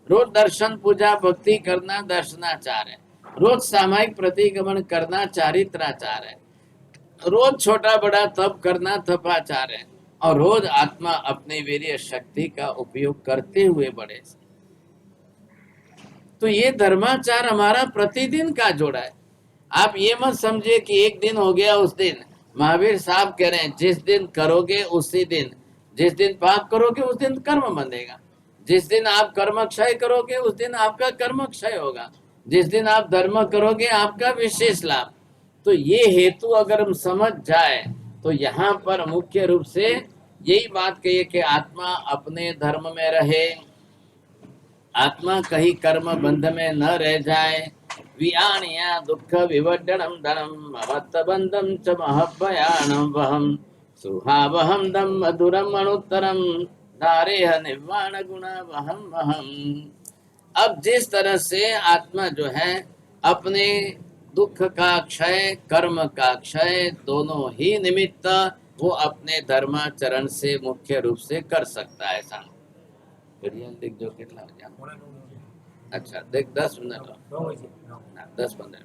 A: रोज दर्शन पूजा भक्ति करना दर्शनाचार है, रोज सामायिक प्रतिगमन करना चारित्राचार है, रोज छोटा बड़ा तप करना तपाचार है, और रोज आत्मा अपने वीर्य शक्ति का उपयोग करते हुए बढ़े। तो ये धर्माचार हमारा प्रतिदिन का जोड़ा है। आप ये मत समझिए कि एक दिन हो गया उस दिन। महावीर साहब कह रहे हैं, जिस दिन करोगे उसी दिन, जिस दिन पाप करोगे उस दिन कर्म बंधेगा, जिस दिन आप कर्म क्षय करोगे उस दिन आपका कर्म क्षय होगा, जिस दिन आप धर्म करोगे आपका विशेष लाभ। तो ये हेतु अगर हम समझ जाए तो यहाँ पर मुख्य रूप से यही बात कही कि आत्मा अपने धर्म में रहे, आत्मा कहीं कर्म बंध में न रह जाए। वियाणिया दुख विवर्धनम धनम अवत्त बंधम च महभयानम वहम सुहावहम दम मधुरम अनुत्तरम धारेह निर्वाण गुणा वहम वहम। अब जिस तरह से आत्मा जो है अपने दुख का क्षय कर्म का क्षय दोनों ही निमित्त वो अपने धर्माचरण से मुख्य रूप से कर सकता है। ऐसा देख जो कितना हो गया? अच्छा देख 10 मिनट 10-15।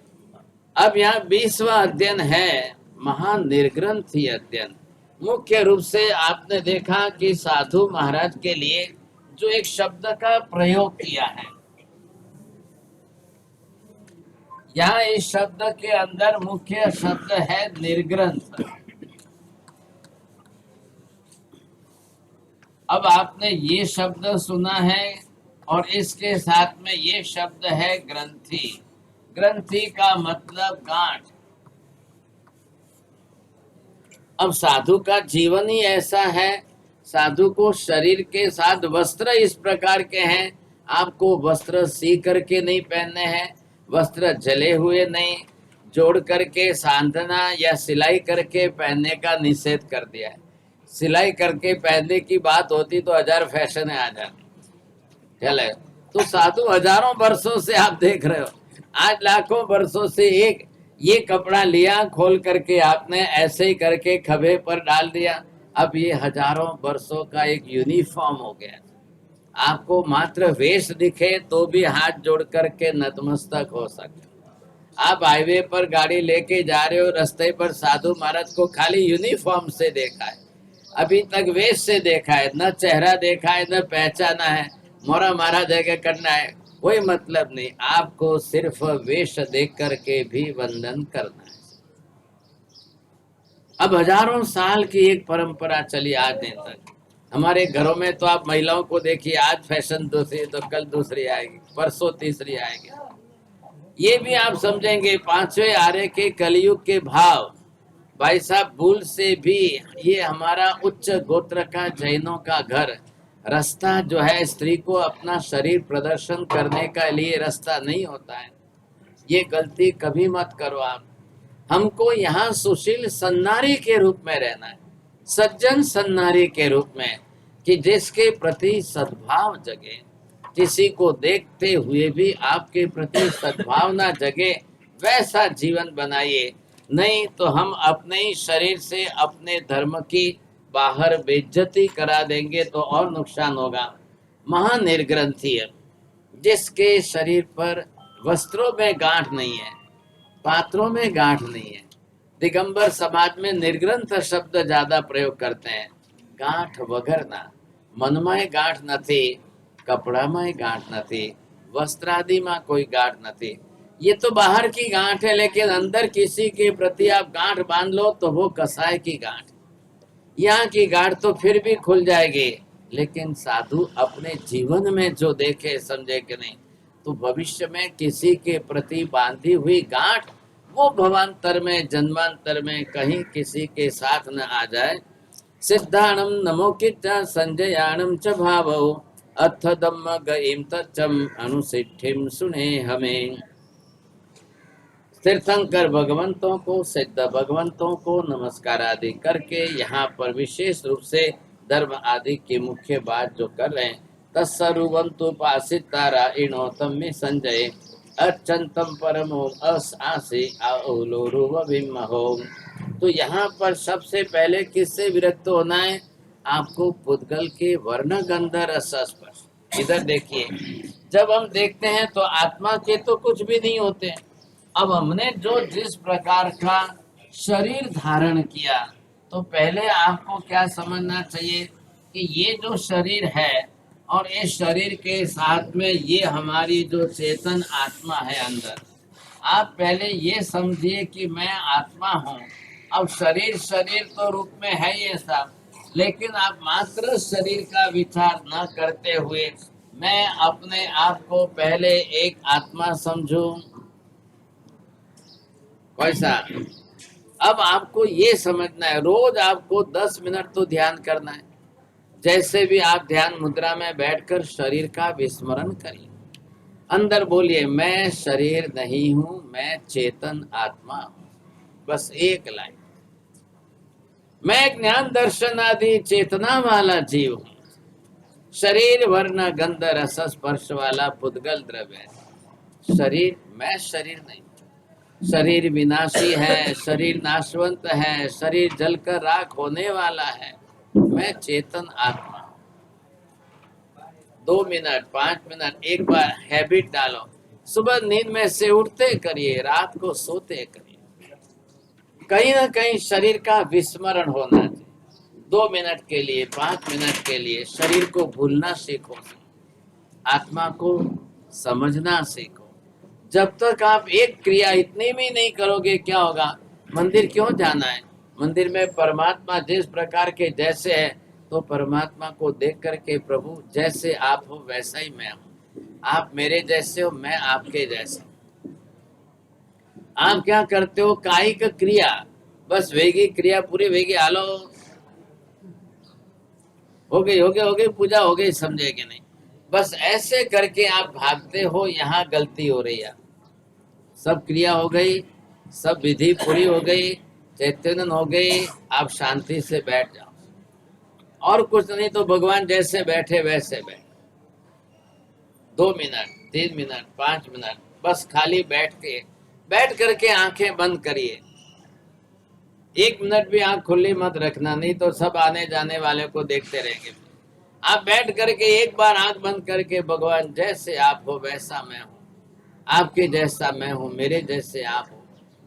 A: अब यहाँ 20वां अध्ययन है महानिर्ग्रंथी अध्ययन। मुख्य रूप से आपने देखा कि साधु महाराज के लिए जो एक शब्द का प्रयोग किया है, यहाँ इस शब्द के अंदर मुख्य शब्द है निर्ग्रंथ। अब आपने ये शब्द सुना है और इसके साथ में ये शब्द है ग्रंथि। ग्रंथि का मतलब गांठ। अब साधु का जीवन ही ऐसा है, साधु को शरीर के साथ वस्त्र इस प्रकार के हैं, आपको वस्त्र सी करके नहीं पहनने हैं, वस्त्र जले हुए नहीं, जोड़ करके सांधना या सिलाई करके पहनने का निषेध कर दिया है। सिलाई करके पहनने की बात होती तो 1000 फैशन आ जाते। चले तो साधु हजारों वर्षों से आप देख रहे हो, आज लाखों वर्षों से एक ये कपड़ा लिया, खोल करके आपने ऐसे ही करके खभे पर डाल दिया, अब ये हजारों वर्षों का एक यूनिफॉर्म हो गया। आपको मात्र वेश दिखे तो भी हाथ जोड़ करके नतमस्तक हो सकते। आप हाईवे पर गाड़ी लेके जा रहे हो, रास्ते पर साधु महाराज को खाली यूनिफॉर्म से देखा है, अभी तक वेश से देखा है, न चेहरा देखा है, न पहचाना है, मोरा मारा जगह करना है, कोई मतलब नहीं। आपको सिर्फ वेश देख करके भी वंदन करना है। अब हजारों साल की एक परंपरा चली आज दिन तक। हमारे घरों में तो आप महिलाओं को देखिए, आज फैशन दूसरी तो कल दूसरी आएगी, परसों तीसरी आएगी। ये भी आप समझेंगे 5वें आर्य के कलयुग के भाव। भाई साहब भूल से भी ये हमारा उच्च गोत्र का जैनों का घर, रास्ता जो है स्त्री को अपना शरीर प्रदर्शन करने का लिए रास्ता नहीं होता है। ये गलती कभी मत करो आप। हमको यहाँ सुशील सन्नारी के रूप में रहना है, सज्जन सन्नारी के रूप में, कि जिसके प्रति सद्भाव जगे, किसी को देखते हुए भी आपके प्रति सद्भावना जगे, वैसा जीवन बनाइए। नहीं तो हम अपने ही शरीर से अपने धर्म की बाहर बेइज्जती करा देंगे तो और नुकसान होगा। महानिर्ग्रंथी है, जिसके शरीर पर वस्त्रों में गांठ नहीं है, पात्रों में गांठ नहीं है। दिगंबर समाज में निर्ग्रंथ शब्द ज्यादा प्रयोग करते हैं। गांठ वगरना, મનમાં ગાંઠ નથી, કપડામાં ગાંઠ નથી, વસ્त्रादि में कोई गांठ नहीं। ये तो बाहर की गांठ है, लेकिन अंदर किसी के प्रति आप गांठ बांध लो तो वो कसाय की गांठ। यहाँ की गांठ तो फिर भी खुल जाएगी, लेकिन साधु अपने जीवन में जो देखे समझे कि नहीं, तो भविष्य में किसी के प्रति बांधी हुई गांठ वो भवांतर में जन्मांतर में कहीं किसी के साथ न आ जाए। सिद्धाणम नमोकिता संजयाणम च भावो अथ दम्म गईम तच्चम अनुसिद्धिम सुने हमें। तीर्थंकर भगवंतों को, सिद्ध भगवंतों को नमस्कार आदि करके यहाँ पर विशेष रूप से धर्म आदि की मुख्य बात जो कर रहे हैं, तत्सर्वंतुपासितारा इणोतम में संजय अचंतम परमो अस आसी आओलोरुविमहो। तो यहाँ पर सबसे पहले किससे विरक्त होना है? आपको पुद्गल के वर्ण गंध रस स्पर्श। इधर देखिए, जब हम देखते हैं तो आत्मा के तो कुछ भी नहीं होते। अब हमने जो जिस प्रकार का शरीर धारण किया, तो पहले आपको क्या समझना चाहिए कि ये जो शरीर है और इस शरीर के साथ में ये हमारी जो चेतन आत्मा है अंदर, आप पहले ये समझिए कि मैं आत्मा हूँ। अब शरीर शरीर तो रूप में है ये सब, लेकिन आप मात्र शरीर का विचार न करते हुए मैं अपने आप को पहले एक आत्मा समझूं। कैसा? अब आपको ये समझना है, रोज आपको 10 मिनट तो ध्यान करना है। जैसे भी आप ध्यान मुद्रा में बैठकर शरीर का विस्मरण करिए। अंदर बोलिए, मैं शरीर नहीं हूं, मैं चेतन आत्मा हूं। बस एक लाइन। मैं ज्ञान दर्शन आदि चेतना वाला जीव हूं। शरीर वर्ण गंध रस स्पर्श वाला पुद्गल द्रव्य है। शरीर, मैं शरीर नहीं। शरीर विनाशी है, शरीर नाशवंत है, शरीर जलकर राख होने वाला है। मैं चेतन आत्मा। 2 मिनट, 5 मिनट एक बार हैबिट डालो। सुबह नींद में से उठते करिए, रात को सोते करिए। कहीं ना कहीं शरीर का विस्मरण होना चाहिए। 2 मिनट के लिए, 5 मिनट के लिए शरीर को भूलना सीखो, आत्मा को समझना सीखो। जब तक आप एक क्रिया इतनी भी नहीं करोगे, क्या होगा? मंदिर क्यों जाना है? मंदिर में परमात्मा जिस प्रकार के जैसे है, तो परमात्मा को देख करके, प्रभु जैसे आप हो वैसा ही मैं हूँ। आप मेरे जैसे हो, मैं आपके जैसा। आप क्या करते हो? कायिक क्रिया, बस वेगी क्रिया पूरी वेगी, आलो हो गई पूजा हो गई, समझे कि नहीं? बस ऐसे करके आप भागते हो, यहाँ गलती हो रही है। सब क्रिया हो गई, सब विधि पूरी हो गई, चैतन्य हो गई, आप शांति से बैठ जाओ। और कुछ नहीं तो भगवान जैसे बैठे वैसे बैठे। 2 मिनट, 3 मिनट, 5 मिनट, बस खाली बैठ करके आंखें बंद करिए। 1 मिनट भी आंख खुली मत रखना, नहीं तो सब आने जाने वाले को देखते रहेंगे। आप बैठ करके एक बार आंख बंद करके, भगवान जैसे आप हो वैसा मैं हूँ, आपके जैसा मैं हूँ, मेरे जैसे आप हो।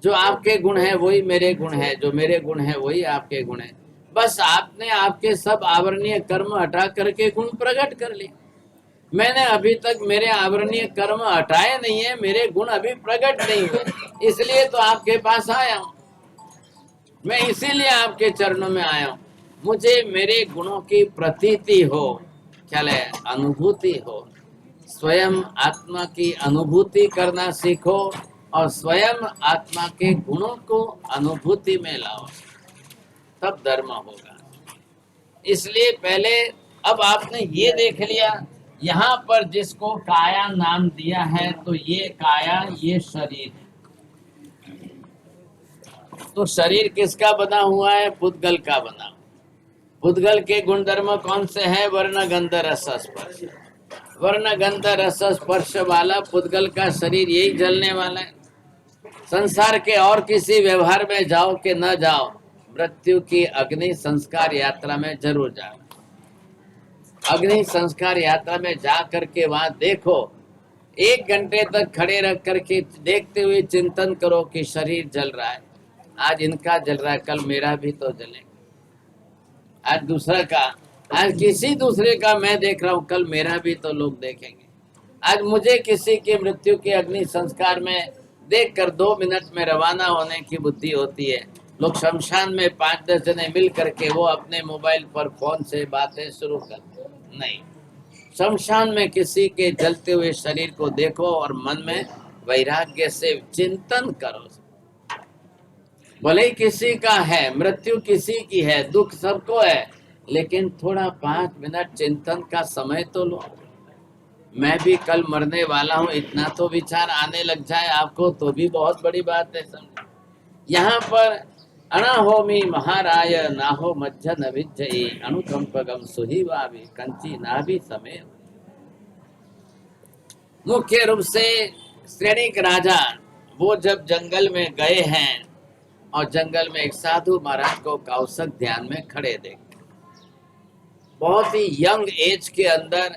A: जो आपके गुण है वही मेरे गुण है, जो मेरे गुण है वही आपके गुण है। बस आपने आपके सब आवरणीय कर्म हटा करके गुण प्रकट कर लिए। मैंने अभी तक मेरे आवरणीय कर्म हटाए नहीं है, मेरे गुण अभी प्रकट नहीं हुए, इसलिए तो आपके पास आया हूँ। मैं इसीलिए आपके चरणों में आया हूँ। मुझे मेरे गुणों की प्रतीति हो, ख्याल है, अनुभूति हो। स्वयं आत्मा की अनुभूति करना सीखो और स्वयं आत्मा के गुणों को अनुभूति में लाओ, तब धर्म होगा। इसलिए पहले, अब आपने ये देख लिया, यहाँ पर जिसको काया नाम दिया है, तो ये काया, ये शरीर है। तो शरीर किसका बना हुआ है? पुद्गल का बना। पुद्गल के गुणधर्म कौन से हैं? वर्ण गंध रस स्पर्श। वर्ण गंध रस स्पर्श वाला पुद्गल का शरीर यही जलने वाला है। संसार के और किसी व्यवहार में जाओ कि न जाओ, मृत्यु की अग्नि संस्कार यात्रा में जरूर जाओ। अग्नि संस्कार यात्रा में जा करके वहां देखो, 1 घंटे तक खड़े रख करके देखते हुए चिंतन करो कि शरीर जल रहा है। आज इनका जल रहा है, कल मेरा भी तो जलेगा। आज दूसरा का, आज किसी दूसरे का मैं देख रहा हूँ, कल मेरा भी तो लोग देखेंगे। आज मुझे किसी की मृत्यु के अग्नि संस्कार में देखकर 2 मिनट में रवाना होने की बुद्धि होती है। लोग शमशान में 5-10 जने मिल करके वो अपने मोबाइल पर फोन से बातें शुरू करते नहीं। शमशान में किसी के जलते हुए शरीर को देखो और मन में वैराग्य से चिंतन करो। भले ही किसी का है, मृत्यु किसी की है, दुख सबको है, लेकिन थोड़ा 5 मिनट चिंतन का समय तो लो। मैं भी कल मरने वाला हूँ, इतना तो विचार आने लग जाए आपको तो भी बहुत बड़ी बात है। समझ, यहाँ पर अनाहोमी महाराय नाहो मज्ज न विजयी अनुकंपगम सुहीवावी कंची नाभि समय। मुख्य रूप से श्रेणिक राजा वो जब जंगल में गए हैं और जंगल में एक साधु महाराज को कौशक ध्यान में खड़े देखते, बहुत ही यंग एज के अंदर,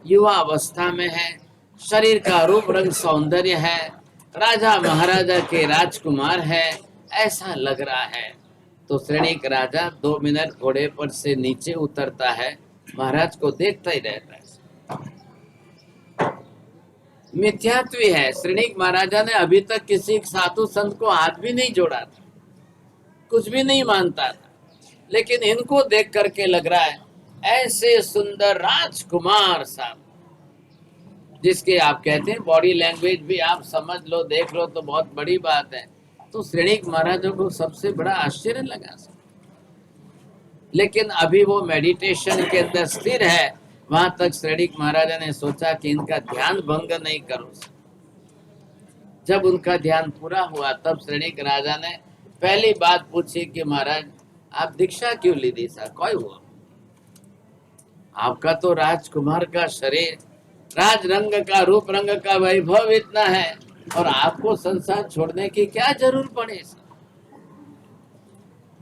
A: युवा अवस्था में है, शरीर का रूप रंग सौंदर्य है, राजा महाराजा के राजकुमार है, ऐसा लग रहा है। तो श्रेणिक राजा 2 मिनट घोड़े पर से नीचे उतरता है, महाराज को देखता ही रहता है। मिथ्यात्वी है। श्रेणिक महाराजा ने अभी तक किसी साधु संत को हाथ भी नहीं जोड़ा था, कुछ भी नहीं मानता था, लेकिन इनको देख करके लग रहा है ऐसे सुंदर राजकुमार साहब, जिसके आप कहते हैं बॉडी लैंग्वेज भी आप समझ लो, देख लो तो बहुत बड़ी बात है। तो श्रेणिक महाराजों को सबसे बड़ा आश्चर्य लगा। लेकिन अभी वो मेडिटेशन के अंदर स्थिर है। वहां तक श्रेणिक महाराजा ने सोचा कि इनका ध्यान भंग नहीं करूं। जब उनका ध्यान पूरा हुआ तब श्रेणिक राजा ने पहली बात पूछी कि महाराज आप दीक्षा क्यों ली दी सा कोई हुआ? आपका तो राजकुमार का शरीर, राज रंग का, रूप रंग का वैभव इतना है और आपको संसार छोड़ने की क्या जरूर पड़े?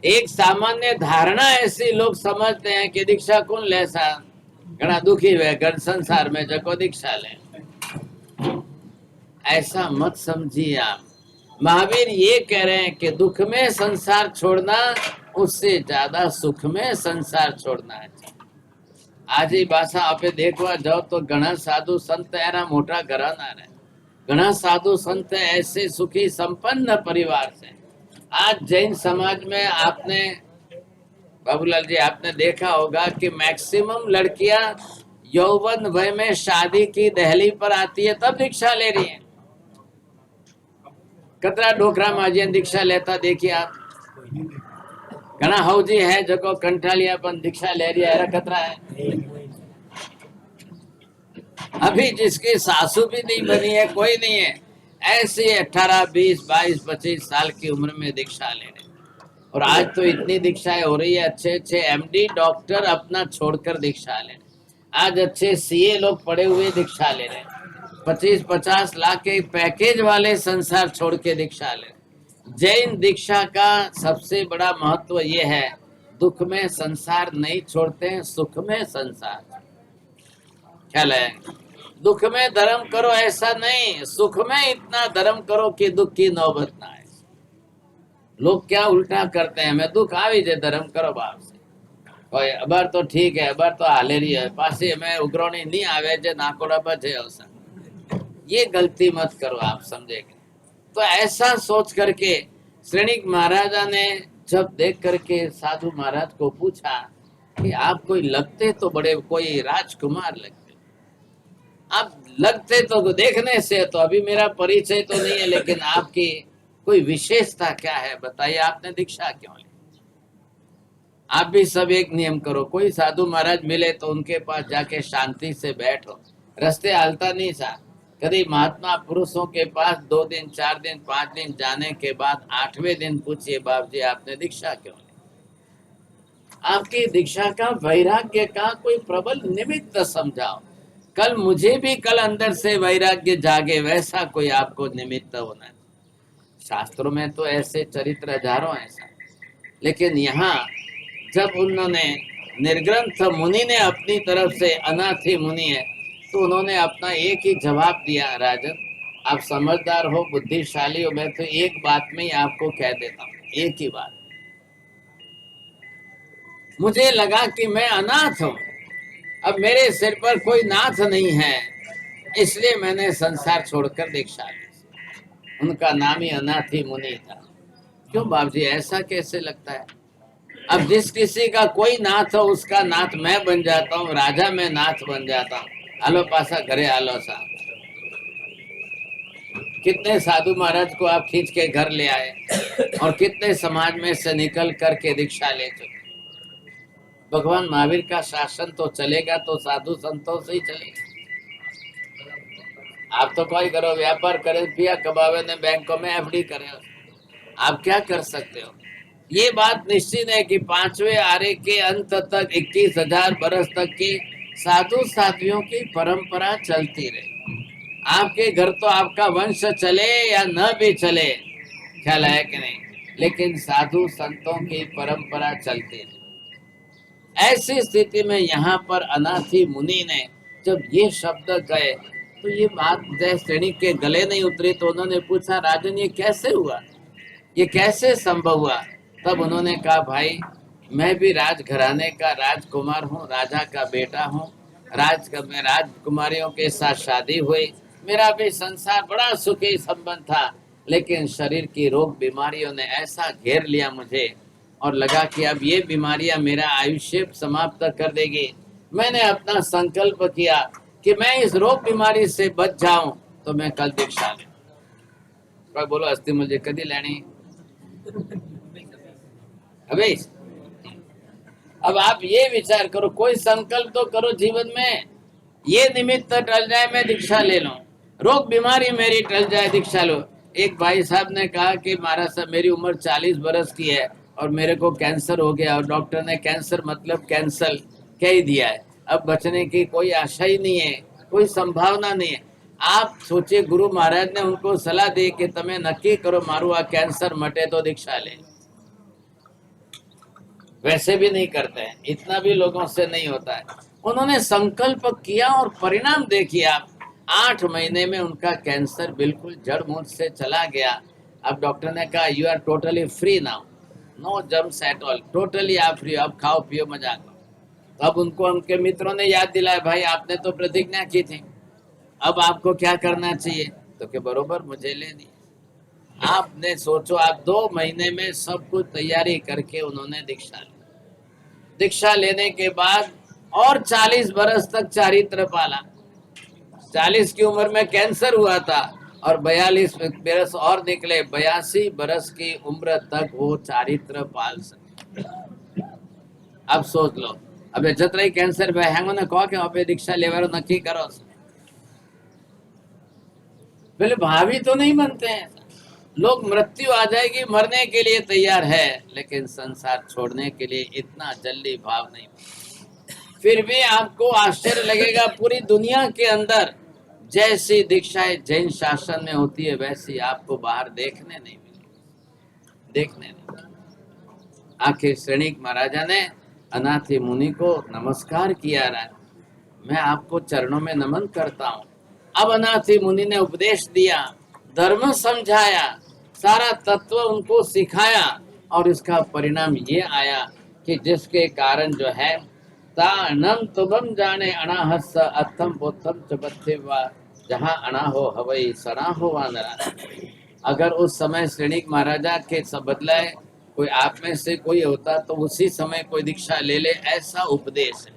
A: एक सामान्य धारणा ऐसी लोग समझते हैं कि दीक्षा कौन ले सा, घना दुखी हुए गण संसार में जको दीक्षा ले। ऐसा मत समझिए आप। महावीर ये कह रहे हैं कि दुख में संसार छोड़ना उससे ज्यादा सुख में संसार छोड़ना है। आज ही भाषा आपे देखवा जाओ तो घना साधु संत एना मोटा घराना रहे, घना साधु संत ऐसे सुखी संपन्न परिवार से। आज जैन समाज में आपने बाबूलाल जी आपने देखा होगा कि मैक्सिमम लड़कियां यौवन वय में शादी की दहली पर आती है तब दीक्षा ले रही है। कतरा डोकरा माजियन दीक्षा लेता देखिए आप, घना हौजी है जो कंठालिया पर दीक्षा ले रही है, कतरा है। अभी जिसकी सासू भी नहीं बनी है, कोई नहीं है, ऐसे 18, 20, 22, 25 साल की उम्र में दीक्षा ले रहे। और आज तो इतनी दीक्षाएं हो रही है, अच्छे अच्छे एमडी डॉक्टर अपना छोड़कर दीक्षा ले रहे। आज अच्छे सीए लोग पढ़े हुए दीक्षा ले रहे, 25-50 लाख के पैकेज वाले संसार छोड़ के दीक्षा ले। जैन दीक्षा का सबसे बड़ा महत्व ये है, दुख में संसार नहीं छोड़ते हैं, सुख में संसार। ख्याल है? दुख में धर्म करो ऐसा नहीं, सुख में इतना धर्म करो कि दुख की नौबत ना आए। लोग क्या उल्टा करते हैं, मैं दुख आवी जे धर्म करो बाप से, कोई अबार तो ठीक है, अबार तो हालेरी है, पासे में उग्रोनी नहीं आवे जे नाकोड़ा बचे अवसर। ये गलती मत करो, आप समझेंगे। तो ऐसा सोच करके श्रेणिक महाराजा ने जब देख करके साधु महाराज को पूछा कि आप कोई लगते तो बड़े कोई राजकुमार लगते, आप लगते तो देखने से तो अभी मेरा परिचय तो नहीं है, लेकिन आपकी कोई विशेषता क्या है बताइए, आपने दीक्षा क्यों ली? आप भी सब एक नियम करो, कोई साधु महाराज मिले तो उनके पास जाके शांति से बैठो, रस्ते हालता नहीं सा। कभी महात्मा पुरुषों के पास 2 दिन 4 दिन 5 दिन जाने के बाद 8वें दिन पूछिए बाप जी आपने दीक्षा क्यों ली? आपकी दीक्षा का वैराग्य का कोई प्रबल निमित्त समझाओ। कल मुझे भी कल अंदर से वैराग्य जागे, वैसा कोई आपको निमित्त होना है। शास्त्रों में तो ऐसे चरित्र हजारों ऐसा, लेकिन यहाँ जब उन्होंने निर्ग्रंथ मुनि ने अपनी तरफ से, अनाथी मुनि है, तो उन्होंने अपना एक ही जवाब दिया, राजन आप समझदार हो, बुद्धिशाली हो, मैं तो एक बात में ही आपको कह देता हूँ, एक ही बात। मुझे लगा कि मैं अनाथ हूँ, अब मेरे सिर पर कोई नाथ नहीं है, इसलिए मैंने संसार छोड़कर दीक्षा ली। उनका नाम ही अनाथी मुनि था। क्यों बाप जी ऐसा कैसे लगता है? अब जिस किसी का कोई नाथ हो उसका नाथ मैं बन जाता हूँ, राजा में नाथ बन जाता हूँ। आलो पासा घरे आलो साहब। कितने साधु महाराज को आप खींच के घर ले आए और कितने समाज में से निकल करके दीक्षा ले चुके। भगवान महावीर का शासन तो चलेगा तो साधु संतों से ही चलेगा। आप तो कोई करो व्यापार करे, पिया कबावे ने बैंकों में एफडी करे, आप क्या कर सकते हो? ये बात निश्चित है कि 5वें आर्य के अंत तक 21,000 बरस तक की साधु साधियों की परंपरा चलती रही। आपके घर तो आपका वंश चले या न भी चले, ख्याल है कि नहीं, लेकिन साधु संतों की परंपरा चलती रही। ऐसी स्थिति में यहाँ पर अनाथी मुनि ने जब ये शब्द गए तो ये बात जय श्रेणी के गले नहीं उतरी, तो उन्होंने पूछा राजन ये कैसे हुआ, ये कैसे संभव हुआ? तब उन्होंने कहा भाई मैं भी राजघराने का राजकुमार हूँ, राजा का बेटा हूँ, में राजकुमारियों के साथ शादी हुई, मेरा भी संसार बड़ा सुखी संबंध था, लेकिन शरीर की रोग बीमारियों ने ऐसा घेर लिया मुझे और लगा कि अब ये बीमारियां मेरा आयुष्य समाप्त कर देगी। मैंने अपना संकल्प किया कि मैं इस रोग बीमारी से बच जाऊं, तो मैं कल दीक्षा ले। कोई बोलो अस्थि मुझे कदी लेनी? अब आप ये विचार करो, कोई संकल्प तो करो जीवन में, ये निमित्त टल जाए मैं दीक्षा ले लूं, रोग बीमारी मेरी टल जाए दीक्षा लो। एक भाई साहब ने कहा कि महाराज साहब मेरी उम्र 40 बरस की है और मेरे को कैंसर हो गया, और डॉक्टर ने कैंसर मतलब कैंसल कह ही दिया है, अब बचने की कोई आशा ही नहीं है, कोई संभावना नहीं है। आप सोचिए, गुरु महाराज ने उनको सलाह दी कि તમે नक्की करो मारू आ कैंसर मटे तो दीक्षा ले। वैसे भी नहीं करते हैं, इतना भी लोगों से नहीं होता है। उन्होंने संकल्प किया और परिणाम देखिए आप, 8 महीने में उनका कैंसर बिल्कुल जड़ मूल से चला गया। अब डॉक्टर ने कहा you are totally free now, no germs at all, totally आप फ्री, अब खाओ पियो मजा करो। अब उनको उनके मित्रों ने याद दिलाया, भाई आपने तो प्रतिज्ञा की थी, अब आपको क्या करना चाहिए, तो कि बरोबर मुझे लेनी। आपने सोचो, आप 2 महीने में सब कुछ तैयारी करके उन्होंने दीक्षा ली। दीक्षा लेने के बाद और 40 बरस तक चारित्र पाला। 40 की उम्र में कैंसर हुआ था और 42 बरस और निकले, 82 बरस की उम्र तक वो चारित्र पाल सके। अब सोच लो, अब जतराई कैंसर भाई ने कहो कि अब दीक्षा लेवारो नक्की करो, पहले भावी तो नहीं बनते हैं लोग। मृत्यु आ जाएगी, मरने के लिए तैयार है, लेकिन संसार छोड़ने के लिए इतना जल्दी भाव नहीं। फिर भी आपको आश्चर्य लगेगा, पूरी दुनिया के अंदर जैसी दीक्षाएं जैन शासन में होती है वैसी आपको बाहर देखने नहीं मिलेगी, देखने नहीं। आखिर श्रेणिक महाराजा ने अनाथी मुनि को नमस्कार किया रहा, मैं आपको चरणों में नमन करता हूँ। अब अनाथी मुनि ने उपदेश दिया, धर्म समझाया, सारा तत्व उनको सिखाया, और इसका परिणाम ये आया कि जिसके कारण जो है तानम तुबम जाने अनाहस अथम बोथम चबत्थिवा, जहाँ अना हो हवई सना हो वानरा। अगर उस समय श्रेणिक महाराजा के बदले कोई आप में से कोई होता तो उसी समय कोई दीक्षा ले ले, ऐसा उपदेश है।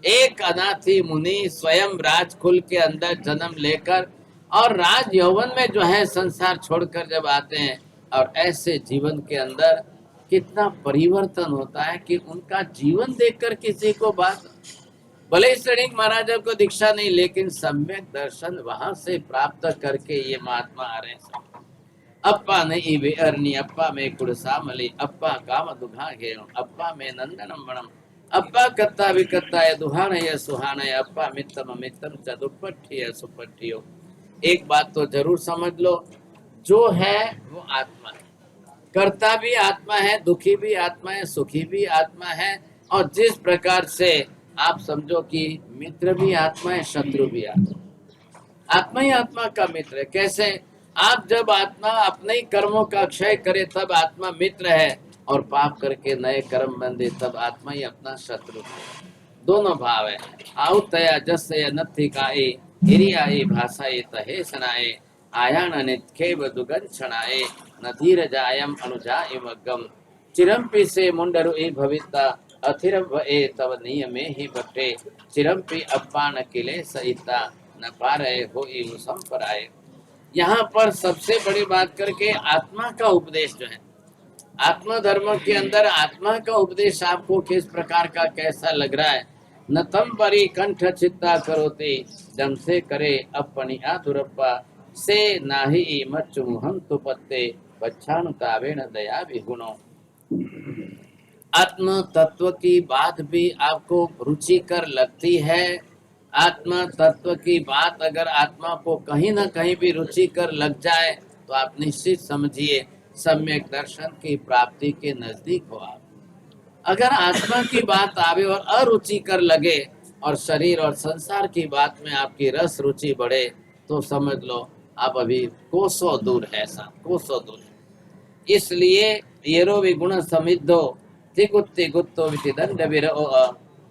A: एक अनाथी मुनि स्वयं राजकुल के अंदर जन्म लेकर और राज यौवन में जो है संसार छोड़कर जब आते हैं, और ऐसे जीवन के अंदर कितना परिवर्तन होता है कि उनका जीवन देखकर किसी को बात, भले ही श्रेणिक महाराजा को दीक्षा नहीं, लेकिन सम्यक दर्शन वहां से प्राप्त करके ये महात्मा आ रहे हैं। अप्पा नहीं वे अरनी, अप्पा में कुड़सामली, अप्पा काम दुघा घेरो, अप्पा में नंदनम बनम, अप्पा कत्ता विकत्ता है दुहान है सुहान है, अप्पा मित्तम मित्तम चदुपट्ठी है सुपट्ठियो। एक बात तो जरूर समझ लो, जो है वो आत्मा है, कर्ता भी आत्मा है, दुखी भी आत्मा है, सुखी भी आत्मा है, और जिस प्रकार से आप समझो कि मित्र भी आत्मा है, शत्रु भी आत्मा, आत्मा ही आत्मा का मित्र है। कैसे? आप जब आत्मा अपने ही कर्मों का क्षय करे तब आत्मा मित्र है, और पाप करके नए कर्म बंधे तब आत्मा ही अपना शत्रु है। दोनों भाव है। आउतया जस्य नथि काए, हिरियाए भाषाए तहे सनाए, आयान नित्खेव दुगंछणाए, न धीरजायम अनुजाय मग्गम, चिरंपि से मुंडरु ए भविता, अथिरव ए तव नियमे ही भट्टे, चिरंपि अप्पान किले सहिता, न पा रहे हो संपराए। यहाँ पर सबसे बड़ी बात करके आत्मा का उपदेश जो है, आत्मा धर्म के अंदर आत्मा का उपदेश आपको किस प्रकार का कैसा लग रहा है। न तम परी कंठ चित्ता करोते, जम से करे अपनी आतुरप्पा, से नाही मच्चु हम तो पत्ते, बच्छानु तावेण दया विगुणो। आत्म तत्व की बात भी आपको रुचिकर लगती है। आत्मा तत्व की बात अगर आत्मा को कहीं ना कहीं भी रुचिकर लग जाए तो आप निश्चित समझिए सम्यक दर्शन की प्राप्ति के नजदीक हो आप। अगर आत्मा की बात आवे और अरुचिकर लगे और शरीर और संसार की बात में आपकी रस रुचि बढ़े, तो समझ लो आप अभी कोसों दूर है, ऐसा कोसों दूर है। इसलिए येरो विगुण समिद्धो तिगुत्ति गुत्तो वितिदंड विरओ,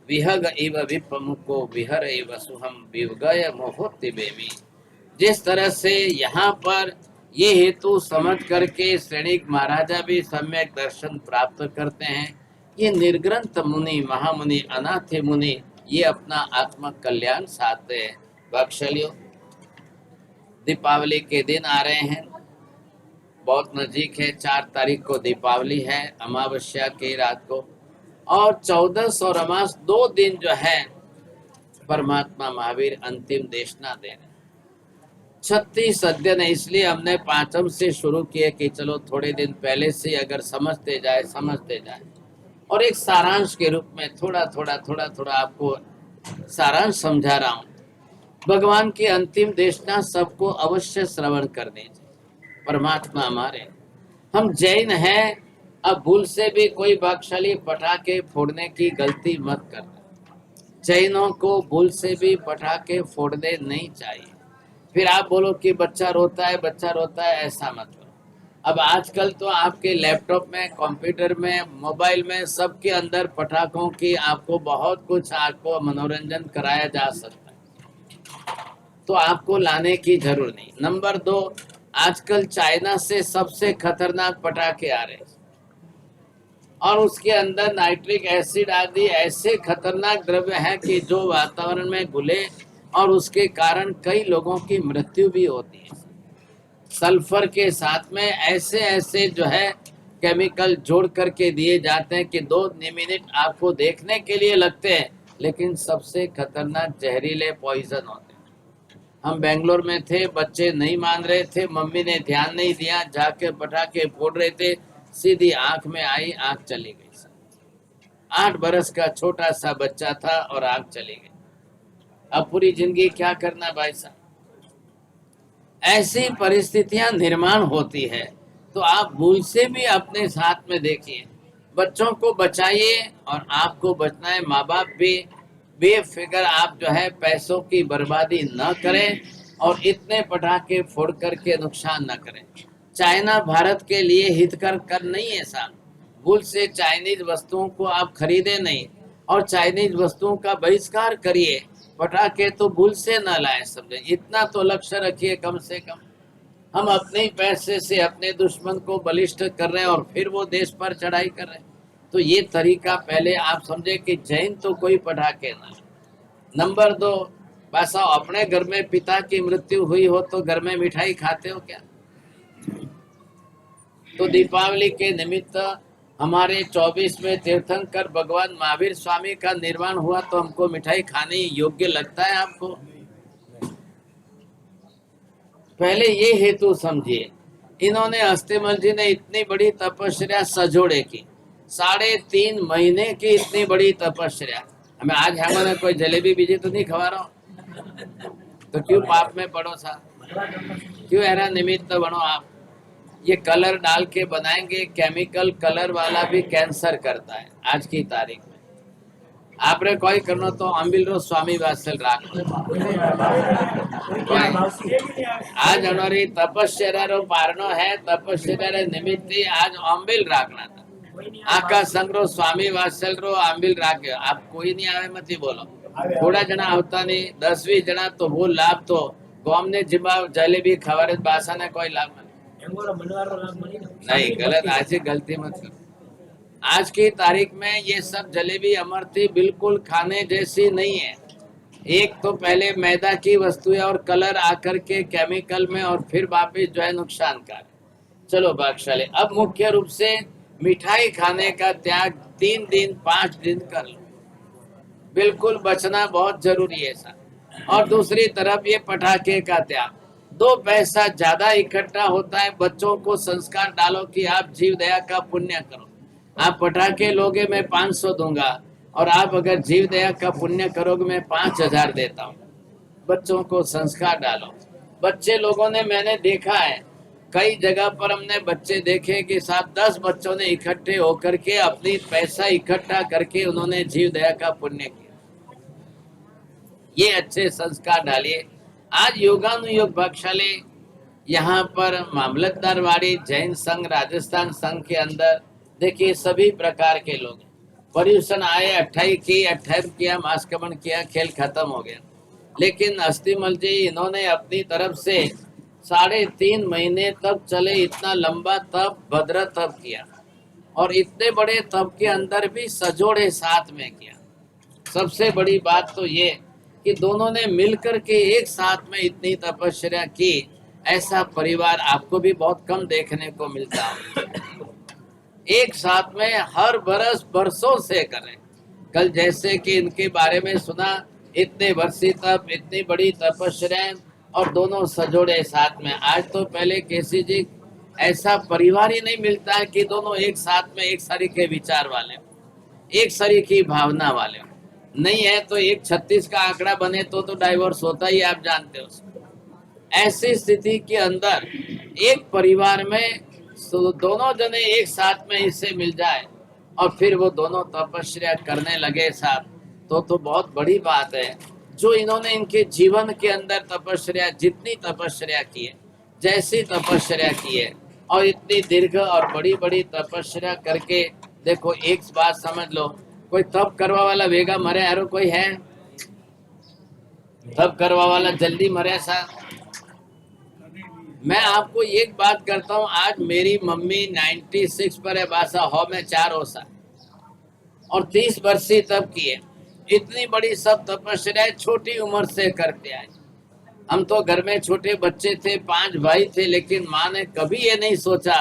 A: विहग इव विपमुको विहर इव सुहम विवगय मोहोत्ति बेमी। जिस तरह से यहाँ पर ये हेतु समझ करके श्रेणिक महाराजा भी सम्यक दर्शन प्राप्त करते हैं। ये निर्ग्रंथ मुनि, महामुनि, अनाथ मुनि ये अपना आत्म कल्याण साधते हैं। बख्शलियो, दीपावली के दिन आ रहे हैं, बहुत नजीक है। 4 तारीख को दीपावली है, अमावस्या की रात को। और 14 और अमास 2 दिन जो है परमात्मा महावीर अंतिम देशना दे रहे। 36 अध्ययन है, इसलिए हमने पांचम से शुरू किए कि चलो थोड़े दिन पहले से अगर समझते जाए और एक सारांश के रूप में थोड़ा थोड़ा आपको सारांश समझा रहा हूँ। भगवान की अंतिम देशना सबको अवश्य श्रवण करनी चाहिए। परमात्मा हमारे, हम जैन हैं, अब भूल से भी कोई भागशाली पटाखे फोड़ने की गलती मत करना। जैनों को भूल से भी पटाखे फोड़ने नहीं चाहिए। फिर आप बोलो कि बच्चा रोता है, ऐसा मत करो। अब आजकल तो आपके लैपटॉप में, कंप्यूटर में, मोबाइल में, सबके अंदर पटाखों की आपको बहुत कुछ आपको मनोरंजन कराया जा सकता है, तो आपको लाने की जरूर नहीं। नंबर 2, आजकल चाइना से सबसे खतरनाक पटाखे आ रहे हैं और उसके अंदर नाइट्रिक एसिड आदि ऐसे खतरनाक द्रव्य हैं कि जो वातावरण में घुले और उसके कारण कई लोगों की मृत्यु भी होती है। सल्फर के साथ में ऐसे ऐसे जो है केमिकल जोड़ करके दिए जाते हैं कि 2 मिनट आपको देखने के लिए लगते हैं, लेकिन सबसे खतरनाक जहरीले पॉइजन होते हैं। हम बेंगलोर में थे, बच्चे नहीं मान रहे थे, मम्मी ने ध्यान नहीं दिया, जाके पटाखे फोड़ रहे थे, सीधी आंख में आई, आंख चली गई। 8 बरस का छोटा सा बच्चा था और आंख चली गई। अब पूरी जिंदगी क्या करना भाई साहब। ऐसी परिस्थितियां निर्माण होती है, तो आप भूल से भी अपने साथ में देखिए, बच्चों को बचाइए और आपको बचना है। माँ बाप भी बेफिक्र आप जो है पैसों की बर्बादी न करें और इतने पटाखे फोड़ करके नुकसान न करें। चाइना भारत के लिए हितकर नहीं है साहब। भूल से चाइनीज वस्तुओं को आप खरीदे नहीं और चाइनीज वस्तुओं का बहिष्कार करिए। पटाखे तो भूल से न लाए, समझे, इतना तो लक्ष्य रखिए कम से कम। हम अपने ही पैसे से अपने दुश्मन को बलिष्ठ कर रहे हैं और फिर वो देश पर चढ़ाई कर रहे हैं, तो ये तरीका पहले आप समझे कि जैन तो कोई पटाखे ना। नंबर 2, बस अपने घर में पिता की मृत्यु हुई हो तो घर में मिठाई खाते हो क्या? तो दीपावली के निमित्त हमारे 24 में तीर्थंकर भगवान महावीर स्वामी का निर्वाण हुआ, तो हमको मिठाई खाने योग्य लगता है आपको? पहले ये हेतु समझिए। इन्होंने अस्थिमल जी ने इतनी बड़ी तपस्या सजोड़े की, 3.5 महीने की इतनी बड़ी तपस्या। हमें आज हमने कोई जलेबी बीजी तो नहीं खवा रहा, तो क्यों पाप में पड़ो सा, क्यों ऐसा निमित्त बनो आप? ये कलर डाल के बनाएंगे, केमिकल कलर वाला भी कैंसर करता है आज की तारीख में। आपने कोई करनो तो अम्बिल रो स्वामी वात्सल राखो। आज हमारी तपस्या रो पारनो है, तपस्या रे निमित्ती आज अम्बिल राखना था। आका संग्रह स्वामी वात्सल रो अम्बिल राखे। आप कोई नहीं आवे मती बोलो, थोड़ा जना आवता नहीं, 10-20 जना, तो वो लाभ तो गांव ने जिम्मा जलेबी खवारे बासा ने कोई लाभ नहीं। गलत, आज गलती मत करो। आज की तारीख में ये सब जलेबी अमरती बिल्कुल खाने जैसी नहीं है। एक तो पहले मैदा की वस्तुएं और कलर आकर के केमिकल में और फिर वापिस जो है नुकसानकारक। चलो भाग्यशाली, अब मुख्य रूप से मिठाई खाने का त्याग 3 दिन 5 दिन कर लो, बिल्कुल बचना बहुत जरूरी है सर। और दूसरी तरफ ये पटाखे का त्याग, 2 पैसा ज्यादा इकट्ठा होता है। बच्चों को संस्कार डालो कि आप जीव दया का पुण्य करो। आप पटाखे लोगे मैं 500 दूंगा, और आप अगर जीव दया का पुण्य करोगे मैं 5000 देता हूँ। बच्चों को संस्कार डालो। बच्चे लोगों ने, मैंने देखा है कई जगह पर, हमने बच्चे देखे कि 7-10 बच्चों ने इकट्ठे होकर के अपनी पैसा इकट्ठा करके उन्होंने जीव दया का पुण्य किया। ये अच्छे संस्कार डालिए। आज योगानुयोग भाग्यशाली यहाँ पर मामलतदारवाड़ी जैन संघ राजस्थान संघ के अंदर देखिए सभी प्रकार के लोग। पर्यूषण आए, 28 किया, मास्कमण किया, खेल खत्म हो गया। लेकिन अस्थिमल जी इन्होंने अपनी तरफ से 3.5 महीने तक चले इतना लंबा तप, भद्र तप किया, और इतने बड़े तप के अंदर भी सजोड़े साथ में किया। सबसे बड़ी बात तो ये कि दोनों ने मिलकर के एक साथ में इतनी तपस्या की। ऐसा परिवार आपको भी बहुत कम देखने को मिलता है। एक साथ में हर बरस बरसों से करें। कल जैसे कि इनके बारे में सुना, इतने वर्षी तप, इतनी बड़ी तपस्या और दोनों सजोड़े साथ में। आज तो पहले केसी जी ऐसा परिवार ही नहीं मिलता है कि दोनों एक साथ में एक सरी के विचार वाले, एक सरी की भावना वाले। नहीं है तो एक 36 का आंकड़ा बने तो डाइवोर्स होता ही, आप जानते हो। ऐसी स्थिति के अंदर एक परिवार में दोनों जने एक साथ में इससे मिल जाए और फिर वो दोनों तपस्या करने लगे साथ, तो बहुत बड़ी बात है। जो इन्होंने इनके जीवन के अंदर तपस्या, जितनी तपस्या की है, जैसी तपस्या की है, और इतनी दीर्घ और बड़ी बड़ी तपस्या करके, देखो एक बात समझ लो, कोई तप करवा वाला वेगा मरे यारो कोई है? तप करवा वाला जल्दी मरे सा? मैं आपको एक बात करता हूँ, आज मेरी मम्मी 96 पर है, बासा हो में 4 हो सा और 30 वर्षीय तप किए। इतनी बड़ी सब तपस्या छोटी उम्र से करते आए। हम तो घर में छोटे बच्चे थे, 5 भाई थे, लेकिन माँ ने कभी ये नहीं सोचा,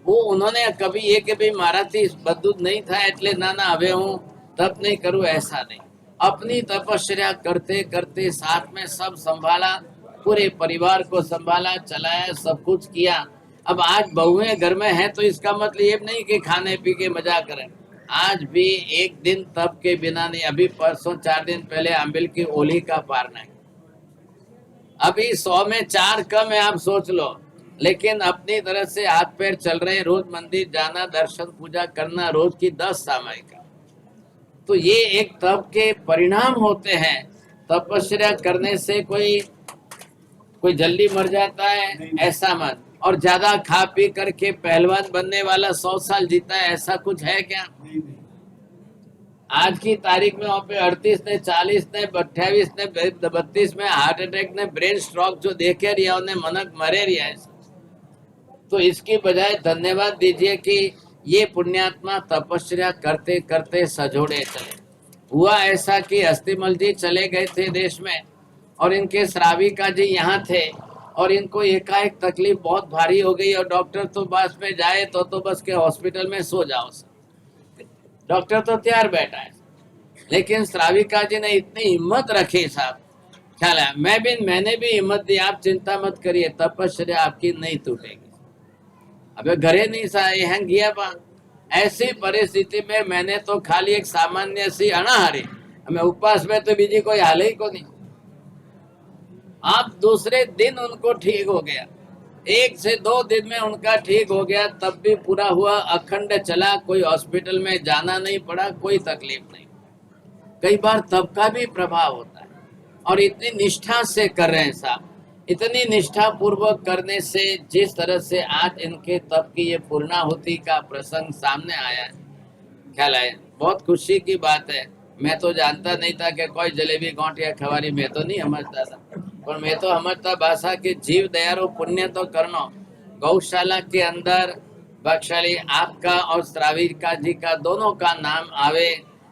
A: वो उन्होंने कभी ये कि भाई मारा थी बदूद नहीं था એટલે ना हवे हूँ तप नहीं करूँ, ऐसा नहीं। अपनी तपस्या करते करते साथ में सब संभाला, पूरे परिवार को संभाला, चलाया, सब कुछ किया। अब आज बहुएं घर में हैं तो इसका मतलब ये नहीं कि खाने पी के मजा करें। आज भी एक दिन तप के बिना नहीं। अभी परसों 4 दिन पहले अम्बिल की ओली का पारना है। अभी 100 में 4 कम है, आप सोच लो, लेकिन अपनी तरह से हाथ पैर चल रहे हैं। रोज मंदिर जाना, दर्शन पूजा करना, रोज की 10 सामयिका। तो ये एक तप के परिणाम होते हैं। तपस्या करने से कोई जल्दी मर जाता है ऐसा मत, और ज्यादा खा पी करके पहलवान बनने वाला 100 साल जीता है, ऐसा कुछ है क्या? आज की तारीख में वहाँ पे 38 ने, 40 ने, 28 ने, 32 में हार्ट अटैक ने, ब्रेन स्ट्रोक जो देखे रिया उन्हें मनक मरे रिया है। तो इसकी बजाय धन्यवाद दीजिए कि ये पुण्यात्मा तपस्या करते करते सजोड़े चले। हुआ ऐसा कि अस्थिमल जी चले गए थे देश में, और इनके श्राविका जी यहाँ थे, और इनको एकाएक तकलीफ बहुत भारी हो गई, और डॉक्टर तो बस में जाए तो बस के हॉस्पिटल में सो जाओ। डॉक्टर तो तैयार बैठा है, लेकिन श्राविका जी ने इतनी हिम्मत रखी साहब, ख्याल है मैंने भी हिम्मत दी, आप चिंता मत करिए, तपस्या आपकी नहीं टूटेगी। अबे घरे नहीं सा यहाँ गया पा। ऐसी परिस्थिति में मैंने तो खाली एक सामान्य सी अनाहारी, हमें उपवास में तो बीजी कोई हाल ही को नहीं। आप दूसरे दिन उनको ठीक हो गया, 1 से 2 दिन में उनका ठीक हो गया, तब भी पूरा हुआ, अखंड चला, कोई हॉस्पिटल में जाना नहीं पड़ा, कोई तकलीफ नहीं। कई बार तब का भी प्रभाव होता है, और इतनी निष्ठा से कर रहे हैं साहब, इतनी निष्ठा पूर्वक करने से जिस तरह से आज इनके तप की ये पूर्णाहुति का प्रसंग सामने आया है, ख्याल है बहुत खुशी की बात है। मैं तो जानता नहीं था कि कोई जलेबी गोंटिया खवारी, मैं तो नहीं समझता था, पर मैं तो समझता भाषा के जीव दयारो पुण्य तो करनो। गौशाला के अंदर बख्शाली आपका और श्राविका जी का दोनों का नाम आवे,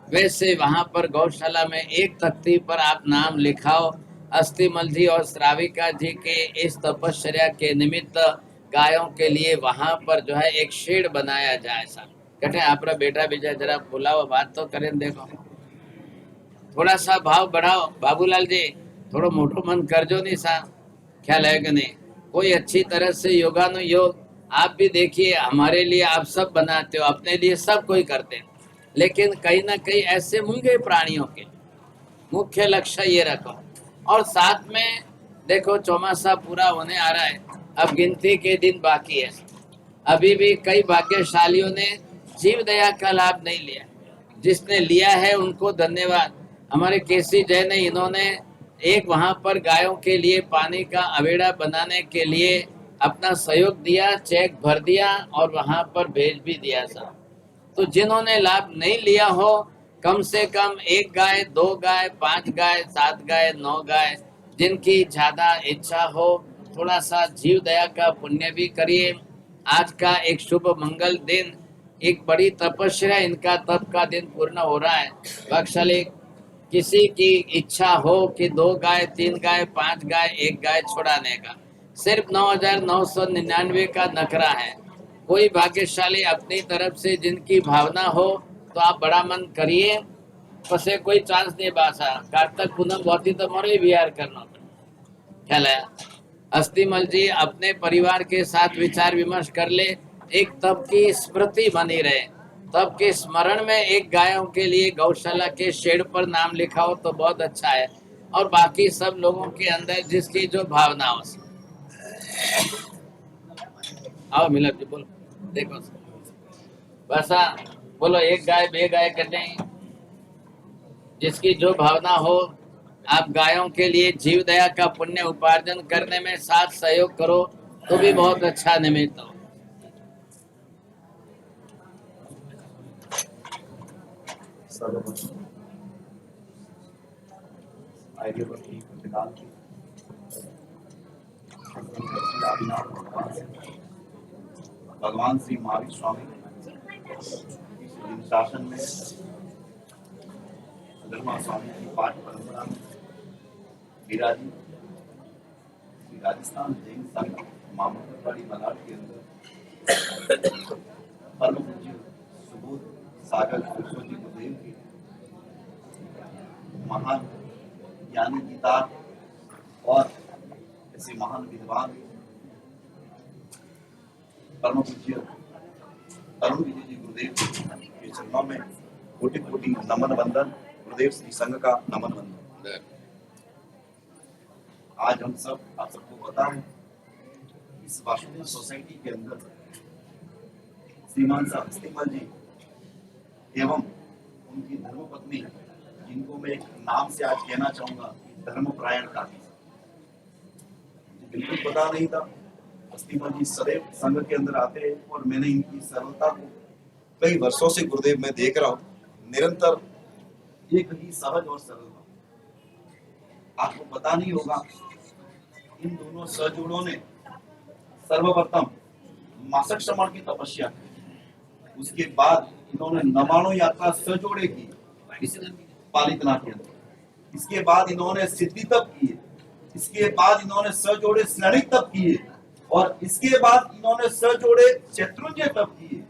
A: वैसे वहां पर गौशाला में एक तख्ती पर आप नाम लिखाओ, अस्थिमल जी और श्राविका जी के इस तपस्या के निमित्त गायों के लिए वहां पर जो है एक शेड बनाया जाए। साहब कहते आप बेटा बीजा जरा बुलाओ, बात तो करें, देखो थोड़ा सा भाव बढ़ाओ बाबूलाल जी, थोड़ा मोटो मन करजो नहीं सा, ख्याल है कि नहीं? कोई अच्छी तरह से योगानुयोग आप भी देखिए, हमारे लिए आप सब बनाते हो, अपने लिए सब कोई करते हैं, लेकिन कहीं ना कहीं ऐसे मूंगे प्राणियों के मुख्य लक्ष्य ये रखो। और साथ में देखो चौमासा पूरा होने आ रहा है, अब गिनती के दिन बाकी है। अभी भी कई भाग्यशालियों ने जीव दया का लाभ नहीं लिया, जिसने लिया है उनको धन्यवाद। हमारे केसी जय ने, इन्होंने एक वहां पर गायों के लिए पानी का अवेड़ा बनाने के लिए अपना सहयोग दिया, चेक भर दिया और वहां पर भेज भी दिया साहब। तो जिन्होंने लाभ नहीं लिया हो, कम से कम 1 गाय, 2 गाय, 5 गाय, 7 गाय, 9 गाय, जिनकी ज्यादा इच्छा हो, थोड़ा सा जीव दया का पुण्य भी करिए। आज का एक शुभ मंगल दिन, एक बड़ी तपस्या, इनका तप का दिन पूर्ण हो रहा है। बख्शाली किसी की इच्छा हो कि 2 गाय, 3 गाय, 5 गाय, 1 गाय छुड़ाने का, सिर्फ 9,999 का नखरा है। कोई भाग्यशाली अपनी तरफ से जिनकी भावना हो तो आप बड़ा मन करिए, पसे कोई चांस नहीं बासा कार्तक पूनम बहुत ही तो मोरे विहार करना ख्याल है। अस्थिमल जी अपने परिवार के साथ विचार विमर्श कर ले, एक तब की स्मृति बनी रहे, तब के स्मरण में एक गायों के लिए गौशाला के शेड पर नाम लिखा हो तो बहुत अच्छा है, और बाकी सब लोगों के अंदर जिसकी जो भावना हो। आओ मिलक जी बोलो, देखो बस बोलो, एक गाय बे गाय करने, जिसकी जो भावना हो, आप गायों के लिए जीव दया का पुण्य उपार्जन करने में साथ सहयोग करो तो भी बहुत अच्छा निमित्त हो।
C: भगवान श्री महावीर स्वामी शासन में धर्मा स्वामी की पाठ परंपरा में विराजी श्री राजस्थान जैन संघ मामूली मलाड के अंदर परम पूज्य सुबोध सागर सरस्वती गुरुदेव के महान ज्ञानी गीतार और ऐसे महान विद्वान परम पूज्य अरुण विजय जी गुरुदेव के चरणों में कोटि कोटि नमन वंदन, गुरुदेव श्री संघ का नमन वंदन। आज हम सब आप सबको पता है, इस वासुदेव सोसाइटी के अंदर श्रीमान साहब अस्थिमल जी एवं उनकी धर्मपत्नी, जिनको मैं एक नाम से आज कहना चाहूंगा, धर्मपरायण काकी, बिल्कुल पता नहीं था। अस्थिमल जी सदैव संघ के अंदर आते हैं और मैंने इनकी सरलता को कई वर्षों से गुरुदेव में देख रहा हूँ, निरंतर एक ही सहज और सरल। आपको पता नहीं होगा, इन दोनों सजोड़ों ने सर्वप्रथम मासक श्रमण की तपस्या की, उसके बाद इन्होंने नमाणो यात्रा सजोड़े की पालितना के अंदर, इसके बाद इन्होंने सिद्धि तप किए, इसके बाद इन्होंने सजोड़े स्नानिक तप किए, और इसके बाद इन्होंने सजोड़े चतुर्ंजय तप किए।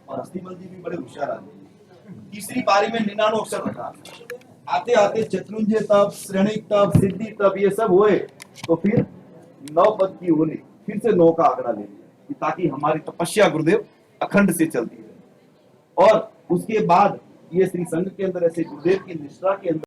C: और अस्थिमल जी भी बड़े होशियार आदमी, तीसरी पारी में 99 अक्षर रखा, आते आते चतुर्ंजय तप, श्रेणिक तप, सिद्धि तप ये सब हुए, तो फिर 9 पद की होने फिर से 9 का आंकड़ा ले लिया, ताकि हमारी तपस्या गुरुदेव अखंड से चलती रहे। और उसके बाद ये श्री संघ के अंदर ऐसे गुरुदेव की निष्ठा के अंदर